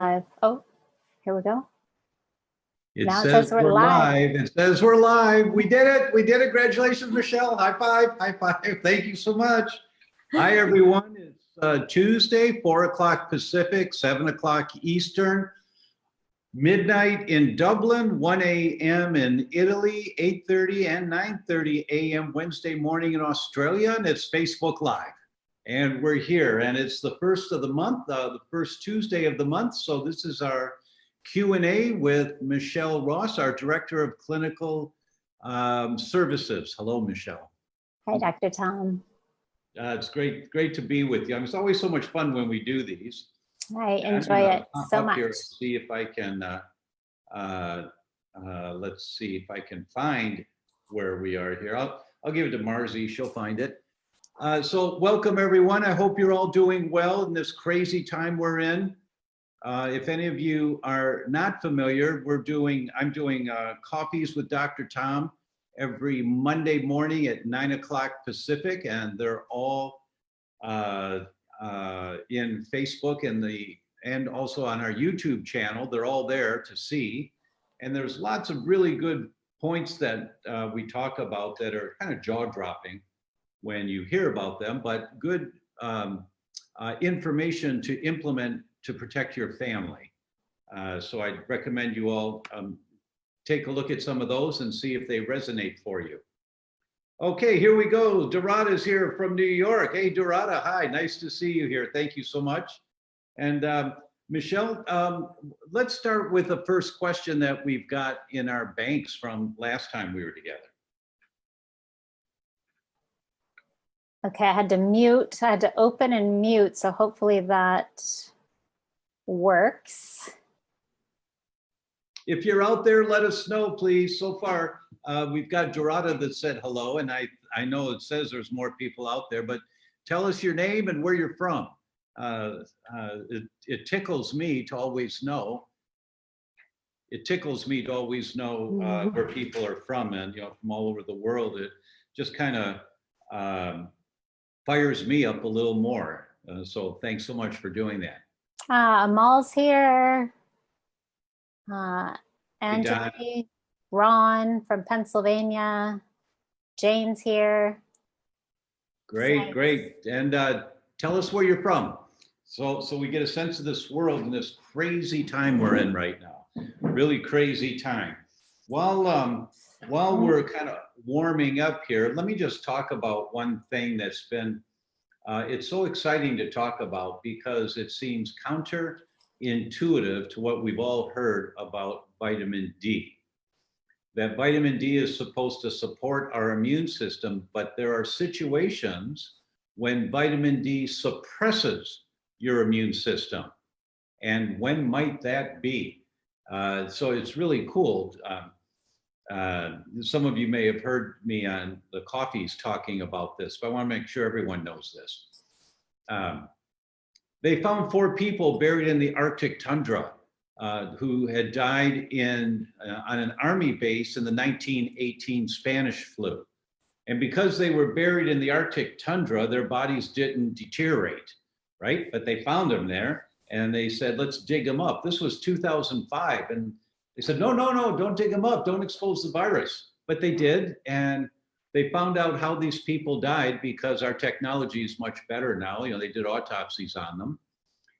Oh, here we go. Now it says we're live. It says we're live. We did it. We did it. Congratulations, Michelle. High five. High five. Thank you so much. Hi, everyone. It's Tuesday, 4 o'clock Pacific, 7 o'clock Eastern, midnight in Dublin, 1 a.m. in Italy, 8:30 and 9:30 a.m. Wednesday morning in Australia, and it's Facebook Live. And we're here, and it's the first of the month, the first Tuesday of the month. So this is our Q&A with Michelle Ross, our Director of Clinical Services. Hello, Michelle. Hi, Dr. Tom. It's great to be with you. It's always so much fun when we do these. I enjoy it so much. Here, see if I can, let's see if I can find where we are here. I'll give it to Marzi, she'll find it. So welcome everyone. I hope you're all doing well in this crazy time we're in. If any of you are not familiar, I'm doing Coffees with Dr. Tom every Monday morning at 9 o'clock Pacific, and they're all in Facebook and also on our YouTube channel. They're all there to see. And there's lots of really good points that we talk about that are kind of jaw-dropping when you hear about them, but good information to implement to protect your family. So I'd recommend you all take a look at some of those and see if they resonate for you. Okay, here we go. Dorada's here from New York. Hey, Dorada, hi, nice to see you here. Thank you so much. And Michelle, let's start with the first question that we've got in our banks from last time we were together. Okay, I had to open and mute, so hopefully that works. If you're out there, let us know, please. So far, we've got Dorada that said hello, and I know it says there's more people out there, but tell us your name and where you're from. It tickles me to always know. It tickles me to always know where people are from, and from all over the world. It just kind of fires me up a little more. So thanks so much for doing that. Amal's here. Angie, Ron from Pennsylvania. Jane's here. Great. And tell us where you're from. So we get a sense of this world and this crazy time we're in right now. Really crazy time. While we're kind of warming up here, let me just talk about one thing that's been, it's so exciting to talk about because it seems counterintuitive to what we've all heard about vitamin D. That vitamin D is supposed to support our immune system, but there are situations when vitamin D suppresses your immune system. And when might that be? So it's really cool. Some of you may have heard me on the Coffees talking about this, but I want to make sure everyone knows this. They found 4 people buried in the Arctic tundra who had died on an army base in the 1918 Spanish flu. And because they were buried in the Arctic tundra, their bodies didn't deteriorate, right? But they found them there and they said, let's dig them up. This was 2005. And they said, no, don't dig them up. Don't expose the virus. But they did. And they found out how these people died because our technology is much better now. They did autopsies on them.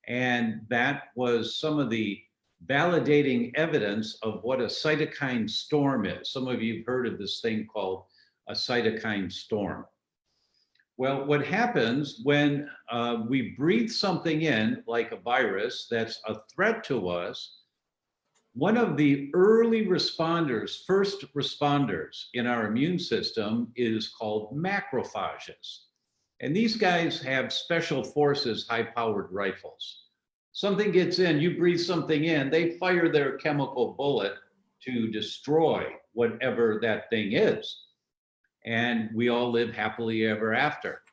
And that was some of the validating evidence of what a cytokine storm is. Some of you have heard of this thing called a cytokine storm. Well, what happens when we breathe something in, like a virus, that's a threat to us, one of the early responders, first responders in our immune system is called macrophages. And these guys have special forces, high-powered rifles. Something gets in, you breathe something in, they fire their chemical bullet to destroy whatever that thing is. And we all live happily ever after.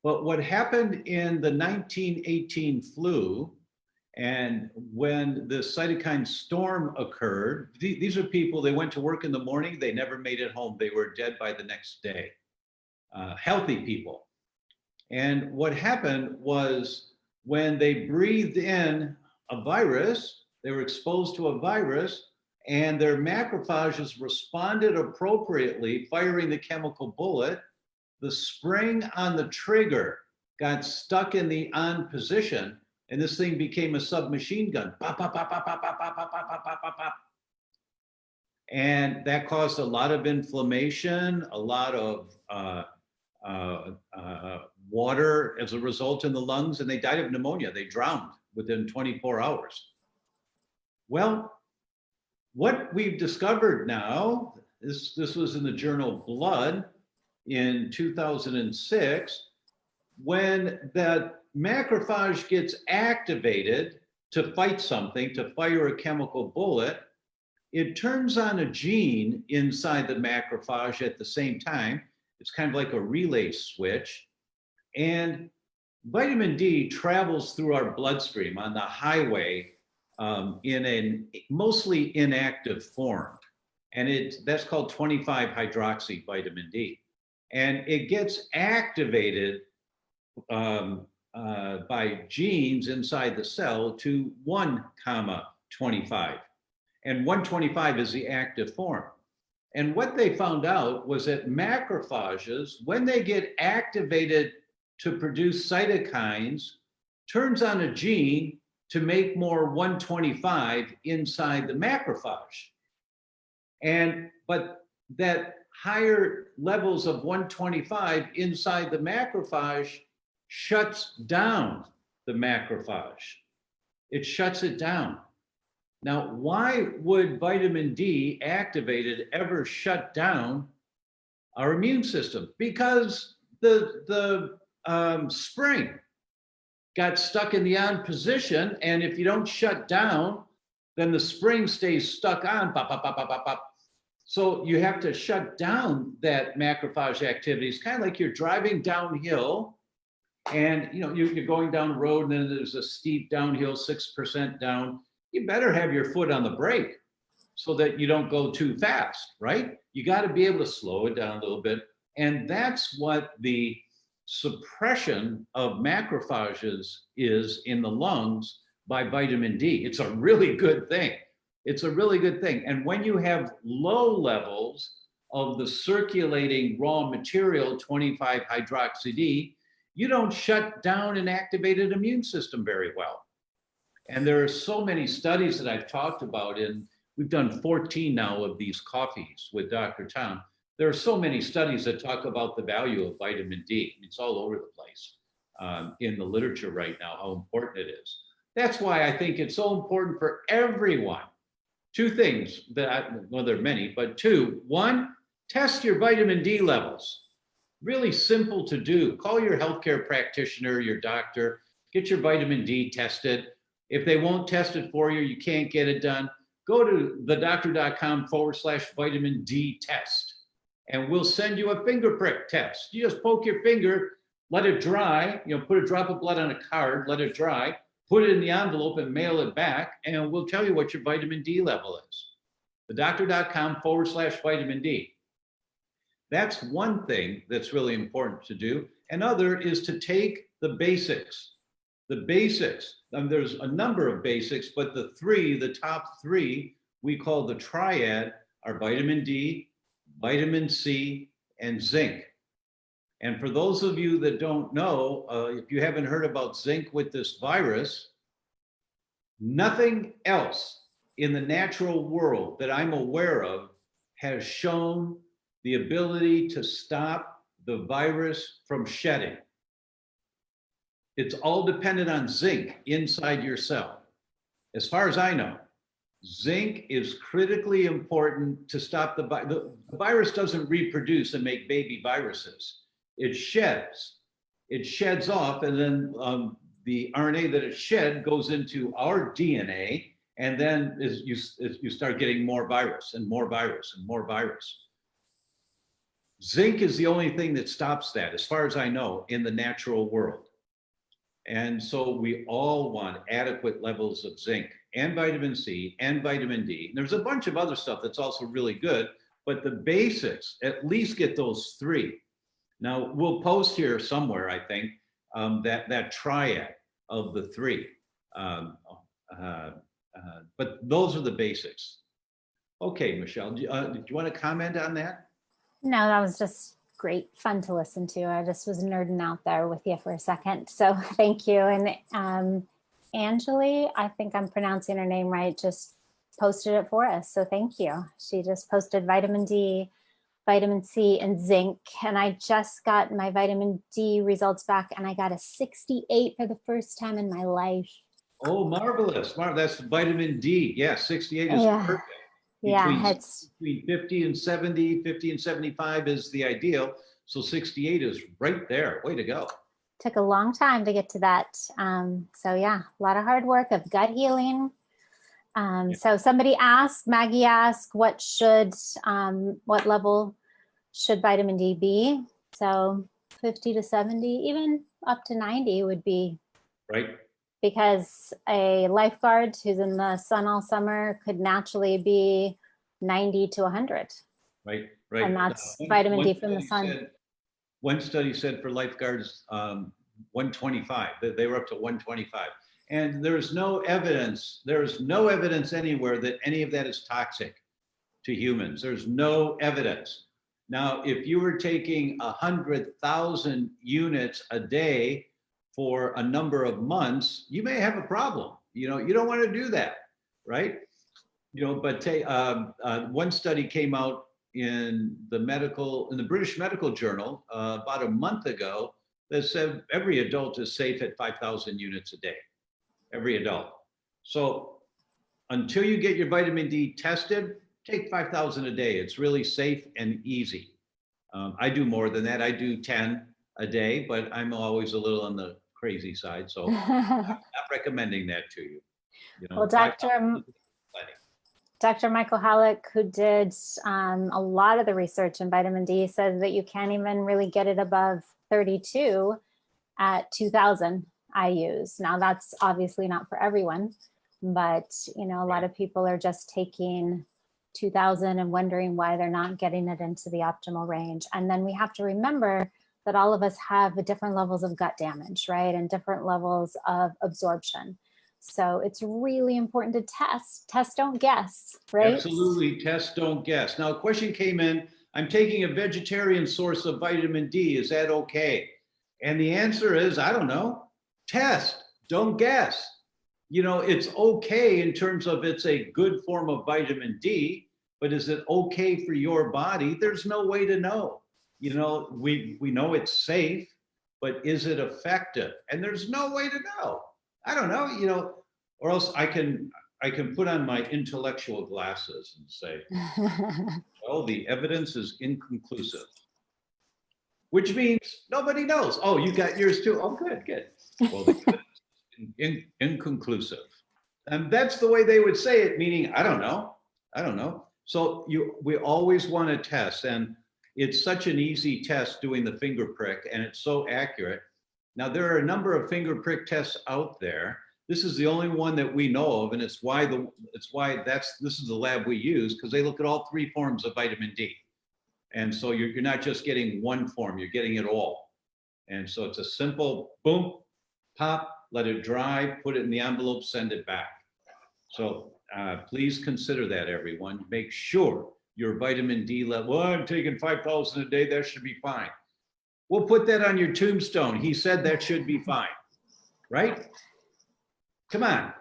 But what happened in the 1918 flu, and when the cytokine storm occurred, these are people, they went to work in the morning, they never made it home. They were dead by the next day. Healthy people. And what happened was when they breathed in a virus, they were exposed to a virus, and their macrophages responded appropriately, firing the chemical bullet. The spring on the trigger got stuck in the on position, and this thing became a submachine gun. Pop, pop, pop, pop, pop, pop, pop, pop, pop, pop, pop, pop. And that caused a lot of inflammation, a lot of water as a result in the lungs, and they died of pneumonia. They drowned within 24 hours. Well, what we've discovered now, this was in the journal Blood in 2006, when that macrophage gets activated to fight something, to fire a chemical bullet, it turns on a gene inside the macrophage at the same time. It's kind of like a relay switch. And vitamin D travels through our bloodstream on the highway in a mostly inactive form. And that's called 25-hydroxy vitamin D. And it gets activated by genes inside the cell to 1,25. And 125 is the active form. And what they found out was that macrophages, when they get activated to produce cytokines, turns on a gene to make more 125 inside the macrophage. But that higher levels of 125 inside the macrophage shuts down the macrophage. It shuts it down. Now, why would vitamin D activated ever shut down our immune system? Because the spring got stuck in the on position, and if you don't shut down, then the spring stays stuck on, pop, pop, pop, pop, pop, pop. So you have to shut down that macrophage activity. It's kind of like you're driving downhill, and you're going down the road, and then there's a steep downhill, 6% down. You better have your foot on the brake so that you don't go too fast, right? You got to be able to slow it down a little bit. And that's what the suppression of macrophages is in the lungs by vitamin D. It's a really good thing. It's a really good thing. And when you have low levels of the circulating raw material, 25-hydroxy D, you don't shut down an activated immune system very well. And there are so many studies that I've talked about, and we've done 14 now of these coffees with Dr. Tom. There are so many studies that talk about the value of vitamin D. It's all over the place in the literature right now, how important it is. That's why I think it's so important for everyone. Two things well, there are many, but two. One, test your vitamin D levels. Really simple to do. Call your healthcare practitioner, your doctor, get your vitamin D tested. If they won't test it for you, you can't get it done, go to theDr.com/vitamin D test, and we'll send you a finger prick test. You just poke your finger, let it dry, put a drop of blood on a card, let it dry, put it in the envelope and mail it back, and we'll tell you what your vitamin D level is. theDr.com/vitamin D. That's one thing that's really important to do. Another is to take the basics. The basics, and there's a number of basics, but the top three, we call the triad, are vitamin D, vitamin C, and zinc. And for those of you that don't know, if you haven't heard about zinc with this virus, nothing else in the natural world that I'm aware of has shown the ability to stop the virus from shedding. It's all dependent on zinc inside your cell. As far as I know, zinc is critically important to stop the virus doesn't reproduce and make baby viruses. It sheds. It sheds off, and then the RNA that it shed goes into our DNA, and then you start getting more virus and more virus and more virus. Zinc is the only thing that stops that, as far as I know, in the natural world. And so we all want adequate levels of zinc and vitamin C and vitamin D. And there's a bunch of other stuff that's also really good, but the basics, at least get those three. Now, we'll post here somewhere, I think, that triad of the three. those are the basics. Okay, Michelle, do you want to comment on that? No, that was just great, fun to listen to. I just was nerding out there with you for a second. So thank you. And Angeli, I think I'm pronouncing her name right, just posted it for us. So thank you. She just posted vitamin D, vitamin C, and zinc. And I just got my vitamin D results back, and I got a 68 for the first time in my life. Oh, marvelous. That's vitamin D. Yeah, 68 is Yeah. perfect. Yeah, Between 50 and 70, 50 and 75 is the ideal. So 68 is right there. Way to go. took a long time to get to that. So yeah, a lot of hard work of gut healing. So somebody asked, Maggie asked, what level should vitamin D be? So 50 to 70, even up to 90 would be right. Because a lifeguard who's in the sun all summer could naturally be 90 to 100. Right. And that's vitamin D from the sun. One study said for lifeguards, 125, that they were up to 125. And there's no evidence anywhere that any of that is toxic to humans. There's no evidence. Now, if you were taking 100,000 units a day for a number of months, you may have a problem. You don't want to do that, right? But one study came out in the British Medical Journal about a month ago that said every adult is safe at 5,000 units a day, every adult. So until you get your vitamin D tested, take 5,000 a day. It's really safe and easy. I do more than that. I do 10 a day, but I'm always a little on the crazy side. So I'm not recommending that to you. Well, Dr. Michael Halleck, who did a lot of the research in vitamin D, says that you can't even really get it above 32 at 2,000 IUs. Now, that's obviously not for everyone, but a lot of people are just taking 2,000 and wondering why they're not getting it into the optimal range. And then we have to remember that all of us have different levels of gut damage, right? And different levels of absorption. So it's really important to test. Test, don't guess, right? Absolutely, test, don't guess. Now, a question came in, I'm taking a vegetarian source of vitamin D, is that okay? And the answer is, I don't know. Test, don't guess. It's okay in terms of it's a good form of vitamin D, but is it okay for your body? There's no way to know. We know it's safe, but is it effective? And there's no way to know. I don't know, or else I can put on my intellectual glasses and say, well, the evidence is inconclusive, which means nobody knows. Oh, you got yours too. Oh, good. Well, the evidence is inconclusive. And that's the way they would say it, meaning, I don't know. So we always want to test, and it's such an easy test doing the finger prick, and it's so accurate. Now, there are a number of finger prick tests out there. This is the only one that we know of, and this is the lab we use, because they look at all three forms of vitamin D. And so you're not just getting one form, you're getting it all. And so it's a simple boom, pop, let it dry, put it in the envelope, send it back. So please consider that, everyone. Make sure your vitamin D level, well, I'm taking 5,000 a day, that should be fine. We'll put that on your tombstone. He said that should be fine, right? Come on.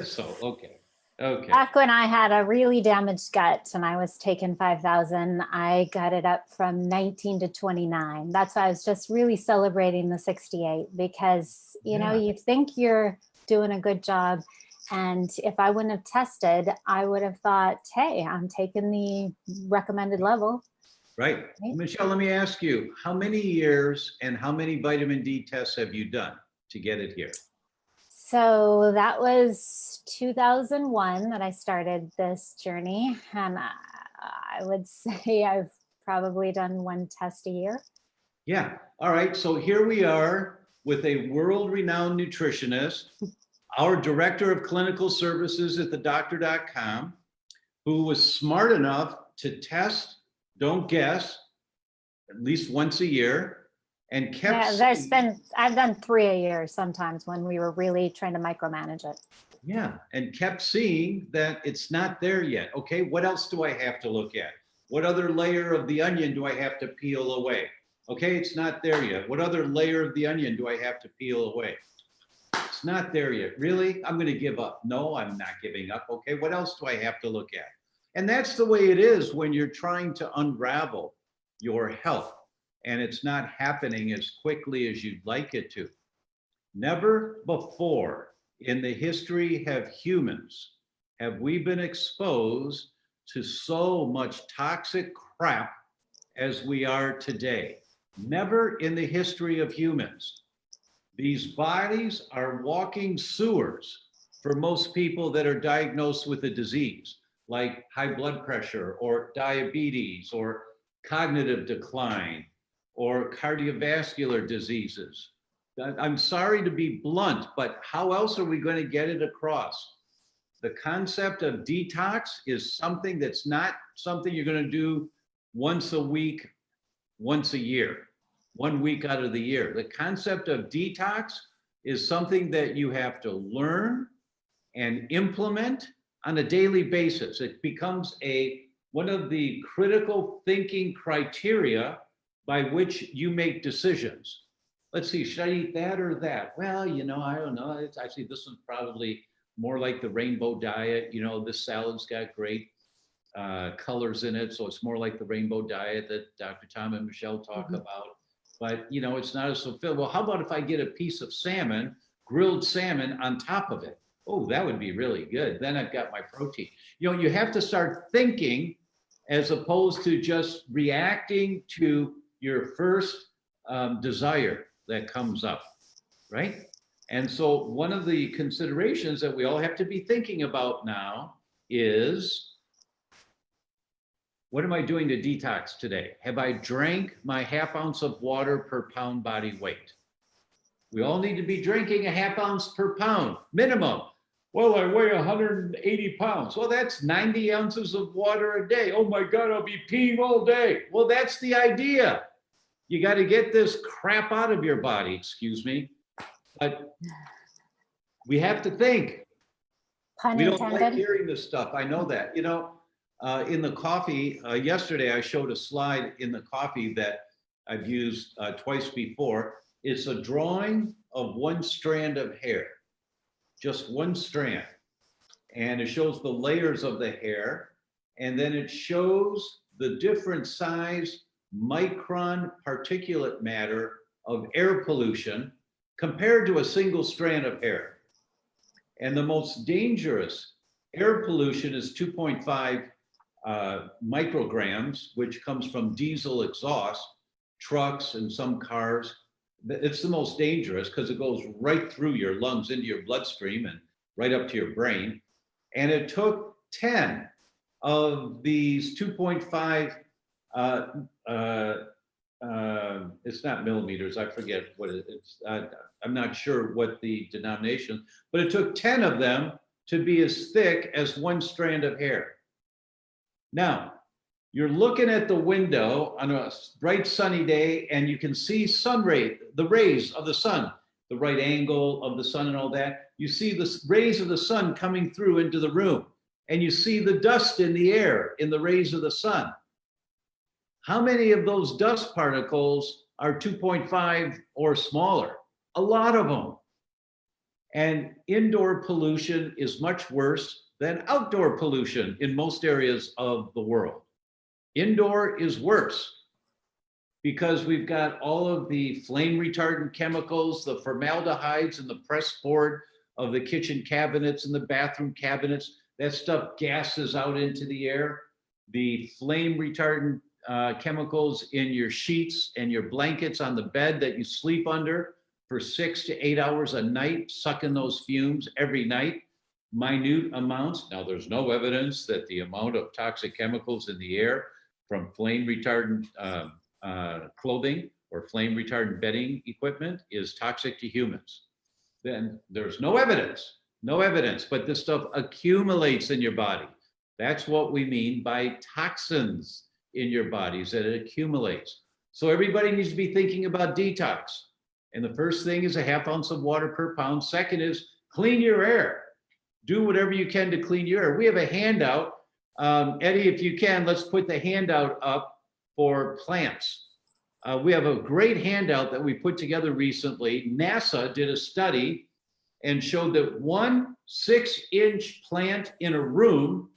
So, okay. Back when I had a really damaged gut and I was taking 5,000, I got it up from 19 to 29. That's why I was just really celebrating the 68, because, you think you're doing a good job. And if I wouldn't have tested, I would have thought, hey, I'm taking the recommended level. Right. Michelle, let me ask you, how many years and how many vitamin D tests have you done to get it here? So that was 2001 that I started this journey. And I would say I've probably done one test a year. Yeah. All right. So here we are with a world-renowned nutritionist, our director of clinical services at theDr.com, who was smart enough to test, don't guess, at least once a year, and kept. Yeah, I've done 3 a year sometimes when we were really trying to micromanage it. Yeah, and kept seeing that it's not there yet. Okay, what else do I have to look at? What other layer of the onion do I have to peel away? Okay, it's not there yet. What other layer of the onion do I have to peel away? It's not there yet. Really? I'm going to give up. No, I'm not giving up. Okay, what else do I have to look at? And that's the way it is when you're trying to unravel your health and it's not happening as quickly as you'd like it to. Never before in the history have humans have we been exposed to so much toxic crap as we are today. Never in the history of humans. These bodies are walking sewers for most people that are diagnosed with a disease like high blood pressure or diabetes or cognitive decline or cardiovascular diseases. I'm sorry to be blunt, but how else are we going to get it across? The concept of detox is something that's not something you're going to do once a week, once a year, 1 week out of the year. The concept of detox is something that you have to learn and implement on a daily basis. It becomes one of the critical thinking criteria by which you make decisions. Let's see, should I eat that or that? Well, you know, I don't know. It's actually, this is probably more like the rainbow diet. You know, this salad's got great colors in it. So it's more like the rainbow diet that Dr. Tom and Michelle talk about. But, you know, it's not as fulfilling. Well, how about if I get a piece of salmon, grilled salmon on top of it? Oh, that would be really good. Then I've got my protein. You know, you have to start thinking as opposed to just reacting to your first desire that comes up, right? And so one of the considerations that we all have to be thinking about now is, what am I doing to detox today? Have I drank my ½ ounce of water per pound body weight? We all need to be drinking a ½ ounce per pound, minimum. Well, I weigh 180 pounds. Well, that's 90 ounces of water a day. Oh my God, I'll be peeing all day. Well, that's the idea. You got to get this crap out of your body, excuse me. But we have to think. Pun We don't intended. like hearing this stuff. I know that. You know, in the coffee, yesterday I showed a slide in the coffee that I've used twice before. It's a drawing of one strand of hair, just one strand. And it shows the layers of the hair. And then it shows the different size micron particulate matter of air pollution compared to a single strand of hair. And the most dangerous air pollution is 2.5 micrograms, which comes from diesel exhaust, trucks and some cars. It's the most dangerous because it goes right through your lungs into your bloodstream and right up to your brain. And it took 10 of these 2.5 it's not millimeters, I forget what it is. I'm not sure what the denomination, but it took 10 of them to be as thick as one strand of hair. Now, you're looking at the window on a bright sunny day and you can see the rays of the sun, the right angle of the sun and all that. You see the rays of the sun coming through into the room and you see the dust in the air in the rays of the sun. How many of those dust particles are 2.5 or smaller? A lot of them. And indoor pollution is much worse than outdoor pollution in most areas of the world. Indoor is worse because we've got all of the flame retardant chemicals, the formaldehydes in the press board of the kitchen cabinets and the bathroom cabinets. That stuff gases out into the air. The flame retardant chemicals in your sheets and your blankets on the bed that you sleep under for 6 to 8 hours a night, sucking those fumes every night, minute amounts. Now, there's no evidence that the amount of toxic chemicals in the air from flame retardant clothing or flame retardant bedding equipment is toxic to humans. Then there's no evidence, but this stuff accumulates in your body. That's what we mean by toxins in your bodies, that it accumulates. So everybody needs to be thinking about detox. And the first thing is a ½ ounce of water per pound. Second is clean your air. do whatever you can to clean your air. We have a handout. Eddie, if you can, let's put the handout up for plants. We have a great handout that we put together recently. NASA did a study and showed that 1 6-inch plant in a room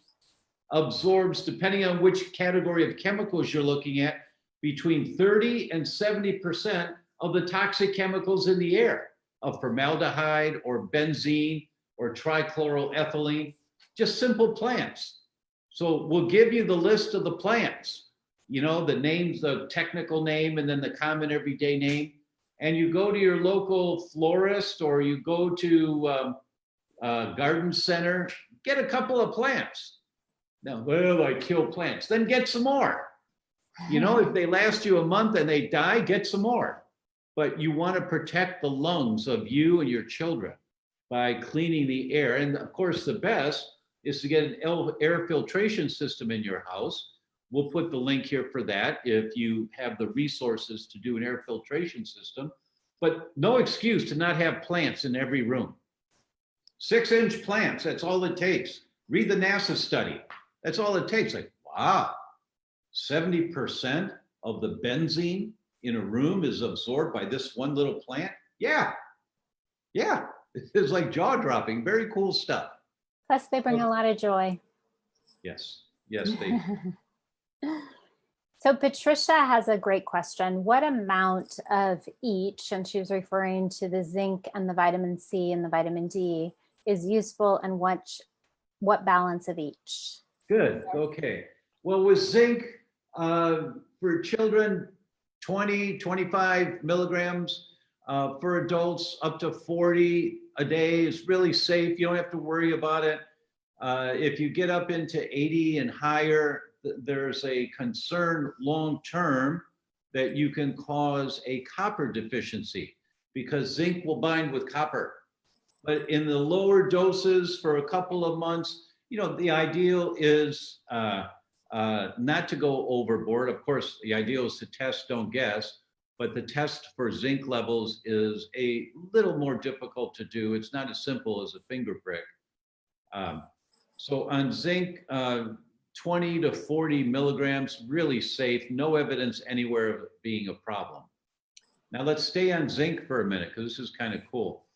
absorbs, depending on which category of chemicals you're looking at, between 30 and 70% of the toxic chemicals in the air, of formaldehyde or benzene or trichloroethylene, just simple plants. So we'll give you the list of the plants, you know, the names, the technical name, and then the common everyday name. And you go to your local florist or you go to garden center, get a couple of plants. Now, well, I kill plants. Then get some more. You know, if they last you a month and they die, get some more. But you want to protect the lungs of you and your children by cleaning the air. And of course, the best is to get an air filtration system in your house. We'll put the link here for that if you have the resources to do an air filtration system. But no excuse to not have plants in every room. 6-inch plants, that's all it takes. Read the NASA study. That's all it takes. Like, wow, 70% of the benzene in a room is absorbed by this one little plant? Yeah. It's like jaw-dropping, very cool stuff. Plus, they bring a lot of joy. Yes, they do. So Patricia has a great question. What amount of each, and she was referring to the zinc and the vitamin C and the vitamin D, is useful, and what balance of each? Good, okay. Well, with zinc, for children, 20, 25 milligrams. For adults, up to 40 a day is really safe. You don't have to worry about it. If you get up into 80 and higher, there's a concern long-term that you can cause a copper deficiency because zinc will bind with copper. But in the lower doses for a couple of months, you know, the ideal is not to go overboard. Of course, the ideal is to test, don't guess, but the test for zinc levels is a little more difficult to do. It's not as simple as a finger prick. So on zinc, 20 to 40 milligrams, really safe, no evidence anywhere of it being a problem. Now let's stay on zinc for a minute, because this is kind of cool.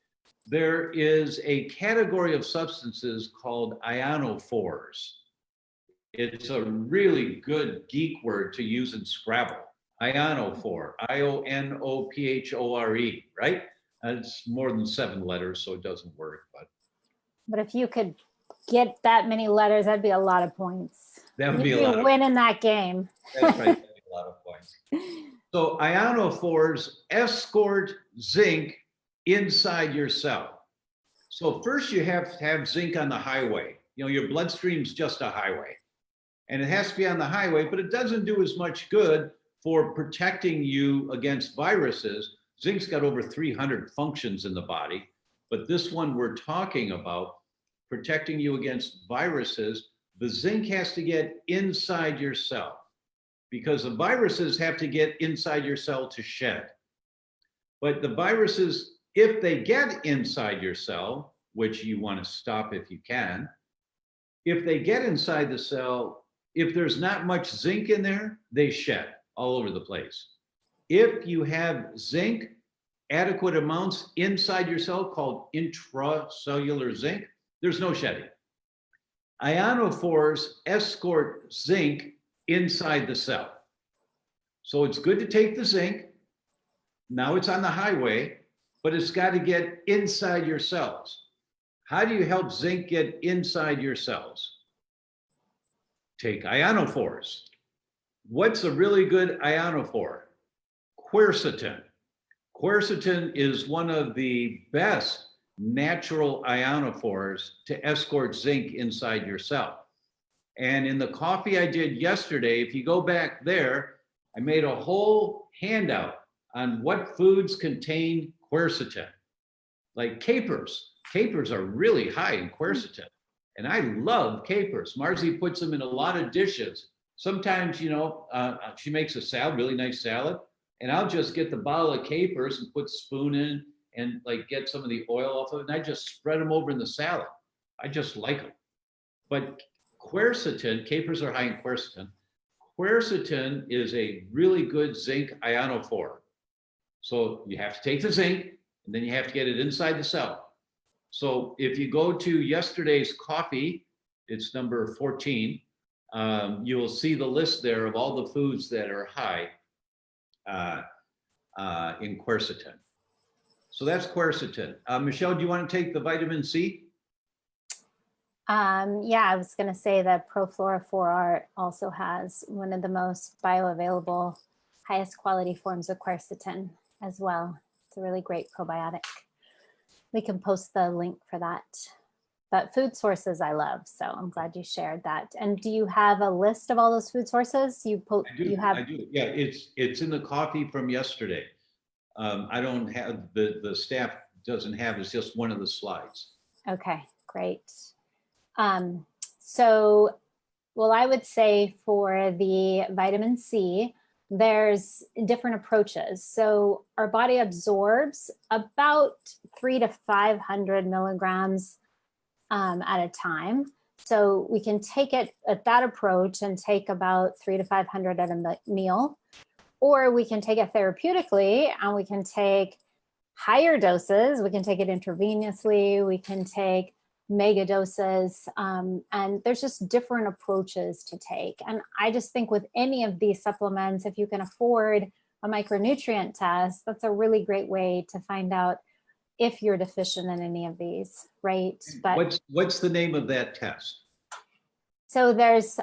There is a category of substances called ionophores. It's a really good geek word to use in Scrabble. Ionophore, I-O-N-O-P-H-O-R-E, right? It's more than 7 letters, so it doesn't work. But if you could get that many letters, that'd be a lot of points. That would be a lot. You win in that game. That's right, that'd be a lot of points. So ionophores escort zinc inside your cell. So first you have to have zinc on the highway. You know, your bloodstream's just a highway. And it has to be on the highway, but it doesn't do as much good for protecting you against viruses. Zinc's got over 300 functions in the body, but this one we're talking about, protecting you against viruses, the zinc has to get inside your cell because the viruses have to get inside your cell to shed. But the viruses, if they get inside your cell, which you want to stop if you can, if they get inside the cell, if there's not much zinc in there, they shed all over the place. If you have zinc, adequate amounts inside your cell called intracellular zinc, there's no shedding. Ionophores escort zinc inside the cell. So it's good to take the zinc. Now it's on the highway, but it's got to get inside your cells. How do you help zinc get inside your cells? Take ionophores. What's a really good ionophore? Quercetin. Quercetin is one of the best natural ionophores to escort zinc inside your cell. And in the coffee I did yesterday, if you go back there, I made a whole handout on what foods contain quercetin. Like capers. Capers are really high in quercetin. And I love capers. Marzi puts them in a lot of dishes. Sometimes, you know, she makes a salad, really nice salad, and I'll just get the bottle of capers and put a spoon in and like get some of the oil off of it, and I just spread them over in the salad. I just like them. But quercetin, capers are high in quercetin. Quercetin is a really good zinc ionophore. So you have to take the zinc and then you have to get it inside the cell. So if you go to yesterday's coffee, it's number 14, you will see the list there of all the foods that are high in quercetin. So that's quercetin. Michelle, do you want to take the vitamin C? Yeah, I was going to say that Proflora 4R also has one of the most bioavailable, highest quality forms of quercetin as well. It's a really great probiotic. We can post the link for that. But food sources I love, so I'm glad you shared that. And do you have a list of all those food sources? I do. Yeah, it's in the coffee from yesterday. I don't have, the staff doesn't have, it's just one of the slides. Okay, great. So, well, I would say for the vitamin C, there's different approaches. So our body absorbs about 300 to 500 milligrams at a time. So we can take it at that approach and take about 300 to 500 at a meal, or we can take it therapeutically and we can take higher doses. We can take it intravenously. We can take mega doses, and there's just different approaches to take. And I just think with any of these supplements, if you can afford a micronutrient test, that's a really great way to find out if you're deficient in any of these, right? But what's the name of that test? So there's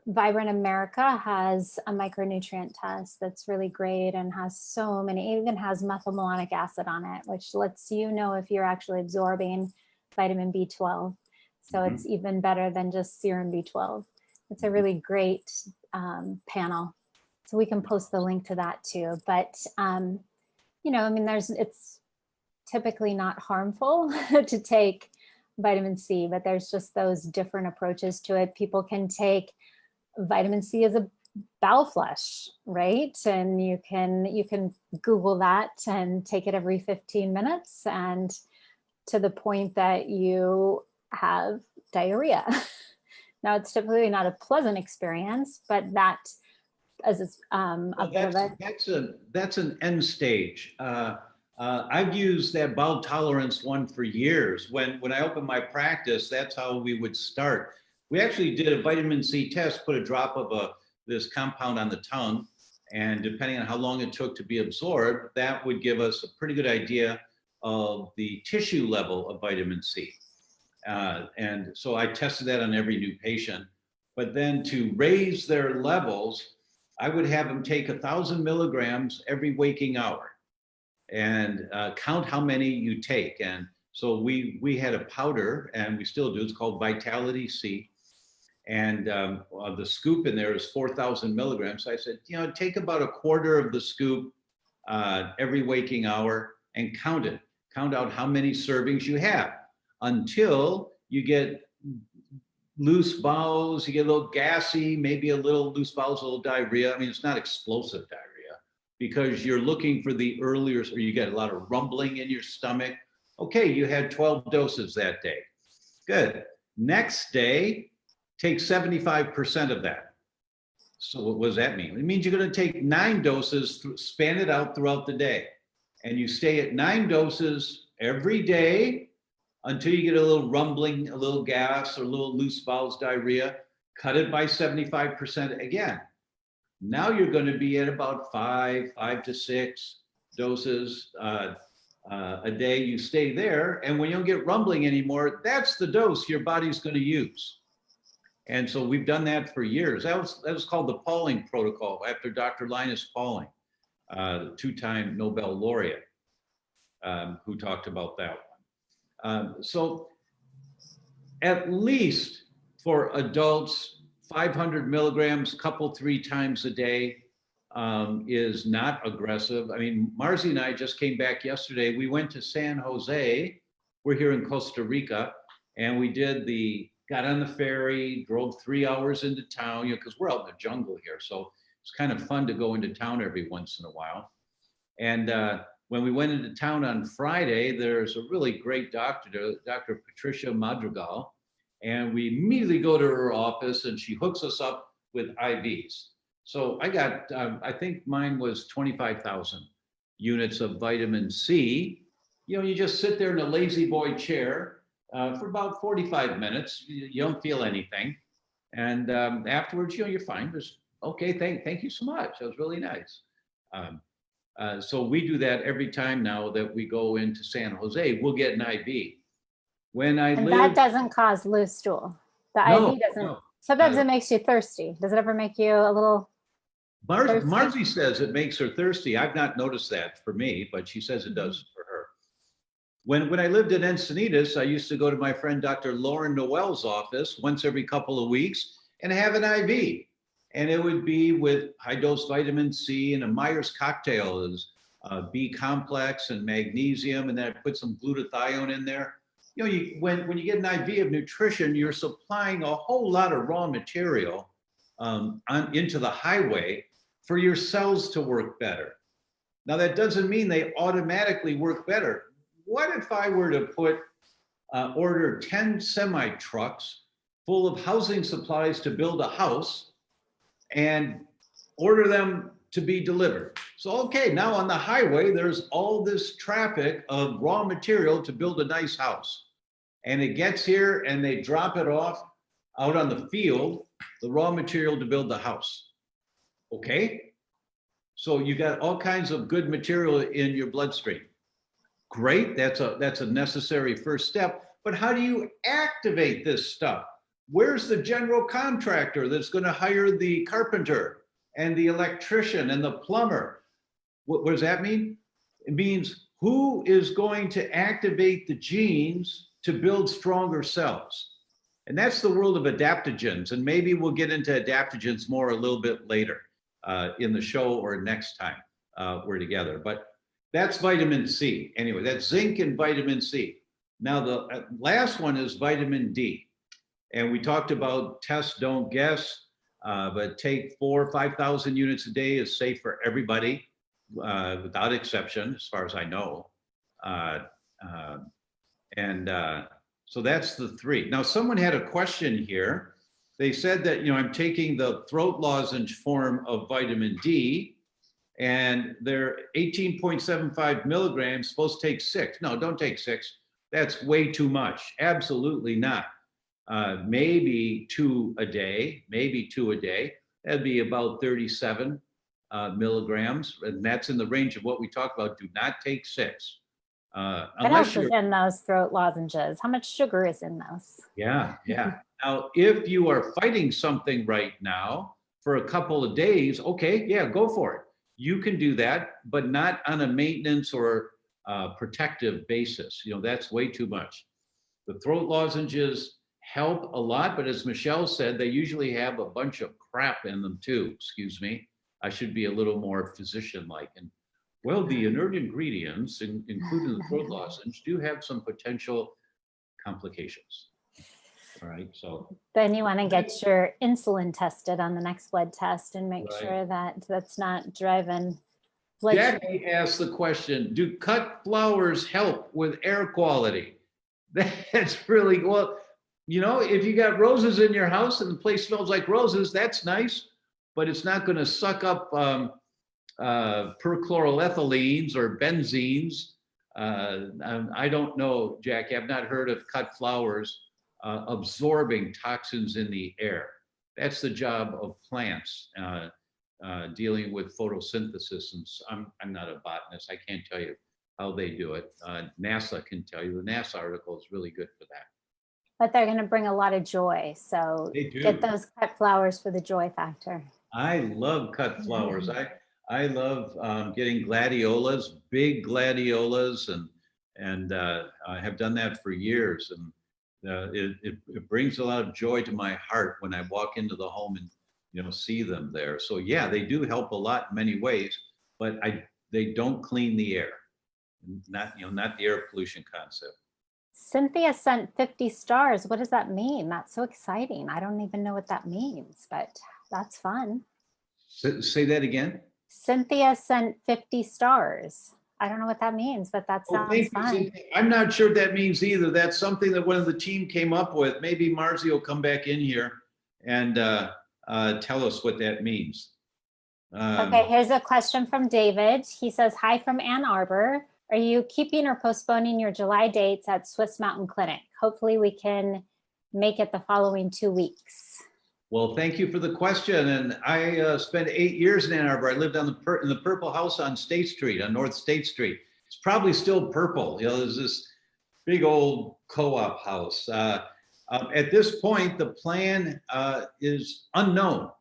Vibrant America has a micronutrient test that's really great and has so many, it even has methylmalonic acid on it, which lets you know if you're actually absorbing vitamin B12. So it's even better than just serum B12. It's a really great panel. So we can post the link to that too. But, you know, I mean, it's typically not harmful to take vitamin C, but there's just those different approaches to it. People can take vitamin C as a bowel flush, right? And you can Google that and take it every 15 minutes and to the point that you have diarrhea. Now, it's typically not a pleasant experience, but that as that's an end stage. I've used that bowel tolerance one for years. When I opened my practice, that's how we would start. We actually did a vitamin C test, put a drop of this compound on the tongue, and depending on how long it took to be absorbed, that would give us a pretty good idea of the tissue level of vitamin C. And so I tested that on every new patient. But then to raise their levels, I would have them take 1,000 milligrams every waking hour and count how many you take. And so we had a powder, and we still do, it's called Vitality C. And the scoop in there is 4,000 milligrams. So I said, you know, take about a quarter of the scoop every waking hour and count it. Count out how many servings you have until you get loose bowels, you get a little gassy, maybe a little loose bowels, a little diarrhea. I mean, it's not explosive diarrhea because you're looking for the earlier, or you get a lot of rumbling in your stomach. Okay, you had 12 doses that day. Good. Next day, take 75% of that. So what does that mean? It means you're going to take 9 doses, span it out throughout the day. And you stay at 9 doses every day until you get a little rumbling, a little gas, or a little loose bowels, diarrhea. Cut it by 75% again. Now you're going to be at about 5 to 6 doses a day. You stay there, and when you don't get rumbling anymore, that's the dose your body's going to use. And so we've done that for years. That was called the Pauling protocol after Dr. Linus Pauling, the 2-time Nobel laureate, who talked about that one. So at least for adults, 500 milligrams, 3 times a day is not aggressive. I mean, Marzi and I just came back yesterday. We went to San Jose. We're here in Costa Rica, and we got on the ferry, drove 3 hours into town, because we're out in the jungle here. So it's kind of fun to go into town every once in a while. And when we went into town on Friday, there's a really great doctor, Dr. Patricia Madrigal, and we immediately go to her office and she hooks us up with IVs. So I got, I think mine was 25,000 units of vitamin C. You know, you just sit there in a lazy boy chair for about 45 minutes. You don't feel anything. And afterwards, you know, you're fine. Just, okay, thank you so much. That was really nice. So we do that every time now that we go into San Jose. We'll get an IV. When I And lived, that doesn't cause loose stool. The no, IV doesn't. no. Sometimes it makes you thirsty. Does it ever make you a little thirsty? Marzi says it makes her thirsty. I've not noticed that for me, but she says it does for her. When I lived in Encinitas, I used to go to my friend Dr. Lauren Noel's office once every couple of weeks and have an IV. And it would be with high dose vitamin C and a Myers cocktail is B complex and magnesium, and then I put some glutathione in there. You know, when you get an IV of nutrition, you're supplying a whole lot of raw material into the highway for your cells to work better. Now, that doesn't mean they automatically work better. What if I were to order 10 semi trucks full of housing supplies to build a house and order them to be delivered? So, okay, now on the highway, there's all this traffic of raw material to build a nice house. And it gets here and they drop it off out on the field, the raw material to build the house. Okay? So you got all kinds of good material in your bloodstream. Great, that's a necessary first step. But how do you activate this stuff? Where's the general contractor that's going to hire the carpenter and the electrician and the plumber? What does that mean? It means who is going to activate the genes to build stronger cells? And that's the world of adaptogens. And maybe we'll get into adaptogens more a little bit later in the show or next time we're together. But that's vitamin C. Anyway, that's zinc and vitamin C. Now, the last one is vitamin D. And we talked about test, don't guess, but take 4,000 or 5,000 units a day is safe for everybody without exception, as far as I know. So that's the three. Now, someone had a question here. They said that, you know, I'm taking the throat lozenge form of vitamin D, and they're 18.75 milligrams, supposed to take 6. No, don't take 6. That's way too much. Absolutely not. Maybe 2 a day, maybe 2 a day. That'd be about 37 milligrams. And that's in the range of what we talked about. Do not take 6. What else is in those throat lozenges? How much sugar is in those? Yeah. Now, if you are fighting something right now for a couple of days, okay, yeah, go for it. You can do that, but not on a maintenance or protective basis. You know, that's way too much. The throat lozenges help a lot, but as Michelle said, they usually have a bunch of crap in them too. Excuse me. I should be a little more physician-like. And well, the inert ingredients, including the throat lozenge, do have some potential complications. All right, so. Then you want to get your insulin tested on the next blood test and make sure that that's not driving blood sugar. Jackie asked the question, do cut flowers help with air quality? That's really, well, you know, if you got roses in your house and the place smells like roses, that's nice, but it's not going to suck up perchloroethylenes or benzenes. I don't know, Jackie. I've not heard of cut flowers absorbing toxins in the air. That's the job of plants dealing with photosynthesis. And I'm not a botanist. I can't tell you how they do it. NASA can tell you. The NASA article is really good for that. But they're going to bring a lot of joy. So get those cut flowers for the joy factor. I love cut flowers. I love getting gladiolas, big gladiolas, and I have done that for years. And it brings a lot of joy to my heart when I walk into the home and, you know, see them there. So yeah, they do help a lot in many ways, but they don't clean the air. Not the air pollution concept. Cynthia sent 50 stars. What does that mean? That's so exciting. I don't even know what that means, but that's fun. Say that again. Cynthia sent 50 stars. I don't know what that means, but that Oh, sounds thank you, fun. Cynthia. I'm not sure what that means either. That's something that one of the team came up with. Maybe Marzi will come back in here and tell us what that means. Okay, here's a question from David. He says, hi from Ann Arbor. Are you keeping or postponing your July dates at Swiss Mountain Clinic? Hopefully we can make it the following 2 weeks. Well, thank you for the question. And I spent 8 years in Ann Arbor. I lived on in the Purple House on State Street, on North State Street. It's probably still purple. You know, there's this big old co-op house. At this point, the plan is unknown.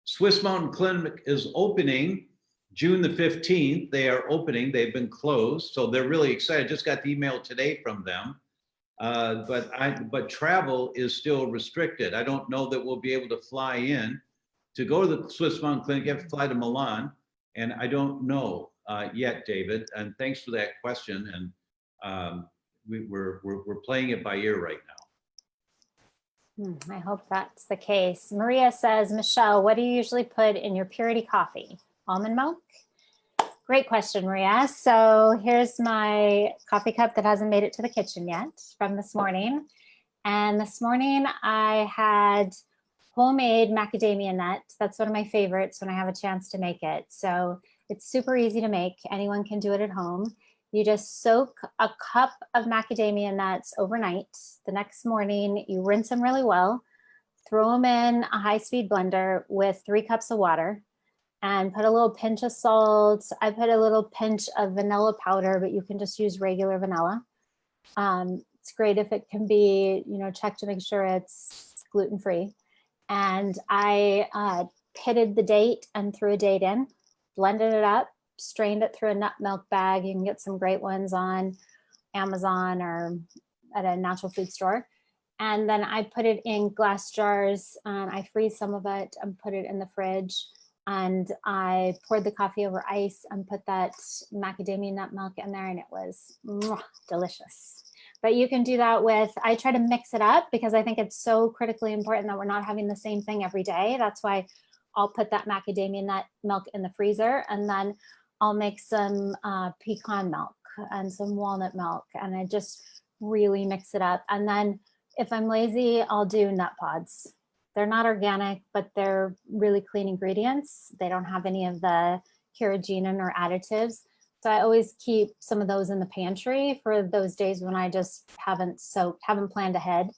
Swiss Mountain Clinic is opening June the 15th. They are opening. They've been closed. So they're really excited. Just got the email today from them. But travel is still restricted. I don't know that we'll be able to fly in to go to the Swiss Mountain Clinic. You have to fly to Milan, and I don't know yet, David. And thanks for that question. And we're playing it by ear right now. I hope that's the case. Maria says, Michelle, what do you usually put in your purity coffee? Almond milk? Great question, Maria. So here's my coffee cup that hasn't made it to the kitchen yet from this morning. And this morning I had homemade macadamia nuts. That's one of my favorites when I have a chance to make it. So it's super easy to make. Anyone can do it at home. You just soak a cup of macadamia nuts overnight. The next morning, you rinse them really well, throw them in a high-speed blender with 3 cups of water, and put a little pinch of salt. I put a little pinch of vanilla powder, but you can just use regular vanilla. It's great if it can be, you know, check to make sure it's gluten-free. And I pitted the date and threw a date in, blended it up, strained it through a nut milk bag. You can get some great ones on Amazon or at a natural food store. And then I put it in glass jars and I freeze some of it and put it in the fridge. And I poured the coffee over ice and put that macadamia nut milk in there, and it was delicious. But you can do that with, I try to mix it up because I think it's so critically important that we're not having the same thing every day. That's why I'll put that macadamia nut milk in the freezer, and then I'll make some pecan milk and some walnut milk, and I just really mix it up. And then if I'm lazy, I'll do nut pods. They're not organic, but they're really clean ingredients. They don't have any of the carrageenan or additives. So I always keep some of those in the pantry for those days when I just haven't planned ahead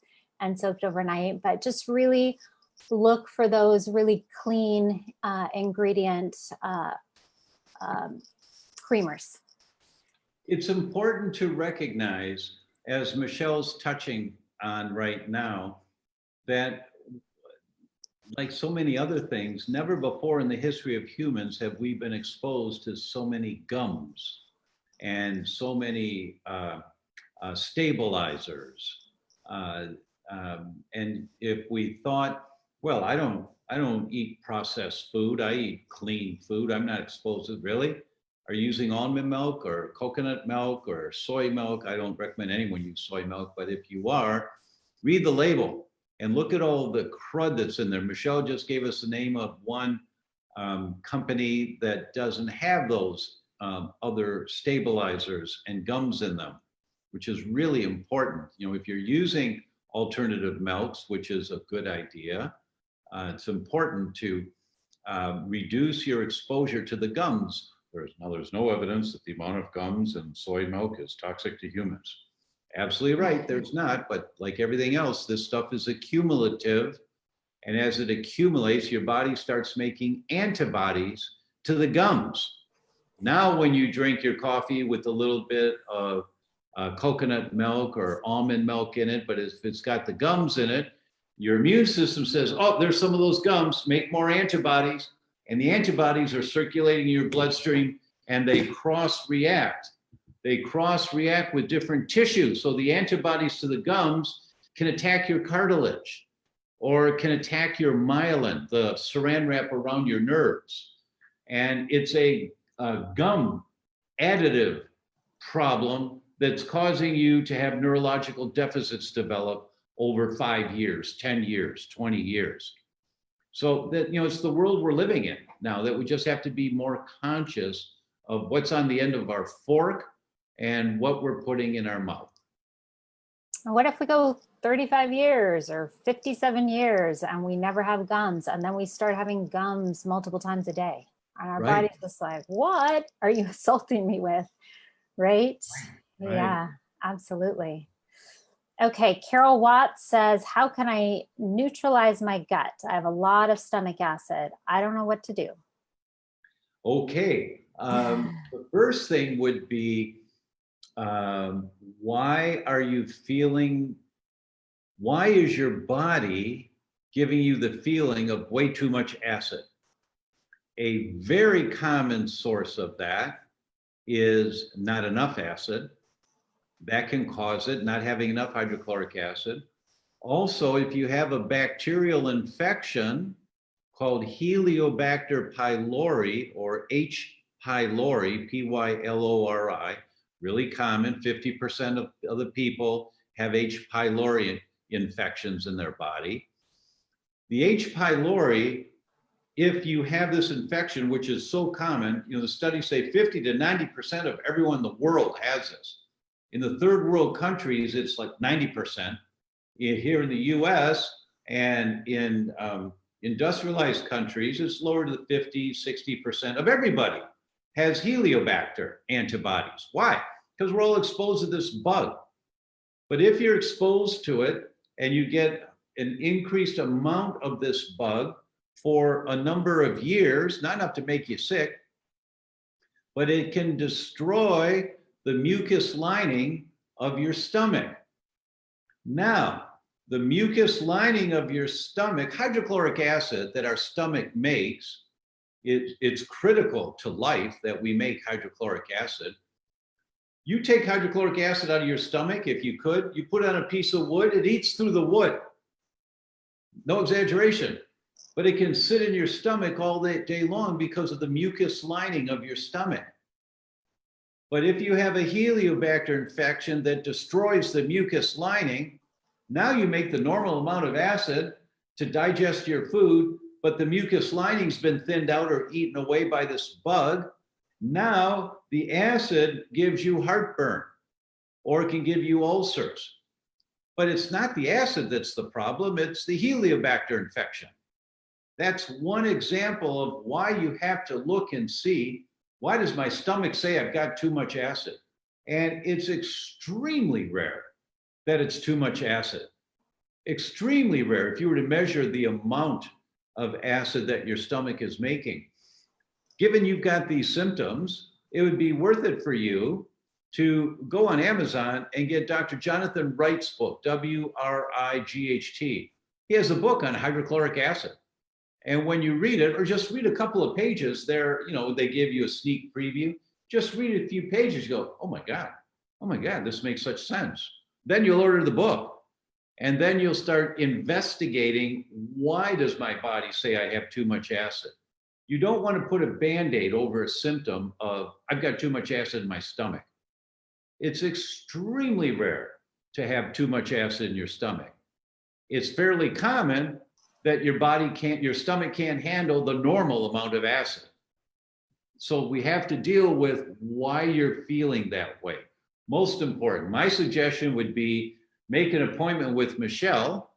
and soaked overnight. But just really look for those really clean ingredient creamers. It's important to recognize, as Michelle's touching on right now, that like so many other things, never before in the history of humans have we been exposed to so many gums and so many stabilizers. And if we thought, well, I don't eat processed food, I eat clean food, I'm not exposed to, really? Are you using almond milk or coconut milk or soy milk? I don't recommend anyone use soy milk, but if you are, read the label and look at all the crud that's in there. Michelle just gave us the name of one company that doesn't have those other stabilizers and gums in them, which is really important. You know, if you're using alternative milks, which is a good idea, it's important to reduce your exposure to the gums. There's no evidence that the amount of gums in soy milk is toxic to humans. Absolutely right, there's not, but like everything else, this stuff is accumulative. And as it accumulates, your body starts making antibodies to the gums. Now, when you drink your coffee with a little bit of coconut milk or almond milk in it, but if it's got the gums in it, your immune system says, oh, there's some of those gums, make more antibodies. And the antibodies are circulating in your bloodstream and they cross-react. They cross-react with different tissues. So the antibodies to the gums can attack your cartilage or can attack your myelin, the saran wrap around your nerves. And it's a gum additive problem that's causing you to have neurological deficits develop over 5 years, 10 years, 20 years. So that, you know, it's the world we're living in now, that we just have to be more conscious of what's on the end of our fork and what we're putting in our mouth. What if we go 35 years or 57 years and we never have gums, and then we start having gums multiple times a day? And our Right. body's just like, what are you assaulting me with? Right? Right. Yeah, absolutely. Okay, Carol Watts says, how can I neutralize my gut? I have a lot of stomach acid. I don't know what to do. Okay. The first thing would be, why is your body giving you the feeling of way too much acid? A very common source of that is not enough acid. That can cause it, not having enough hydrochloric acid. Also, if you have a bacterial infection called Helicobacter pylori or H. pylori, Pylori, really common, 50% of the people have H. pylori infections in their body. The H. pylori, if you have this infection, which is so common, the studies say 50 to 90% of everyone in the world has this. In the third world countries, it's like 90%. Here in the US and in industrialized countries, it's lower to the 50, 60% of everybody has Helicobacter antibodies. Why? Because we're all exposed to this bug. But if you're exposed to it and you get an increased amount of this bug for a number of years, not enough to make you sick, but it can destroy the mucus lining of your stomach. Now, the mucus lining of your stomach, hydrochloric acid that our stomach makes, it's critical to life that we make hydrochloric acid. You take hydrochloric acid out of your stomach, if you could, you put it on a piece of wood, it eats through the wood. No exaggeration. But it can sit in your stomach all day long because of the mucus lining of your stomach. But if you have a Helicobacter infection that destroys the mucus lining, now you make the normal amount of acid to digest your food, but the mucus lining's been thinned out or eaten away by this bug. Now the acid gives you heartburn, or it can give you ulcers. But it's not the acid that's the problem, it's the Helicobacter infection. That's one example of why you have to look and see, why does my stomach say I've got too much acid? And it's extremely rare that it's too much acid. Extremely rare if you were to measure the amount of acid that your stomach is making. Given you've got these symptoms, it would be worth it for you to go on Amazon and get Dr. Jonathan Wright's book, W-R-I-G-H-T. He has a book on hydrochloric acid. And when you read it, or just read a couple of pages there, they give you a sneak preview. Just read a few pages, you go, oh my God, this makes such sense. Then you'll order the book. And then you'll start investigating, why does my body say I have too much acid? You don't want to put a Band-Aid over a symptom of, I've got too much acid in my stomach. It's extremely rare to have too much acid in your stomach. It's fairly common that your stomach can't handle the normal amount of acid. So we have to deal with why you're feeling that way. Most important, my suggestion would be make an appointment with Michelle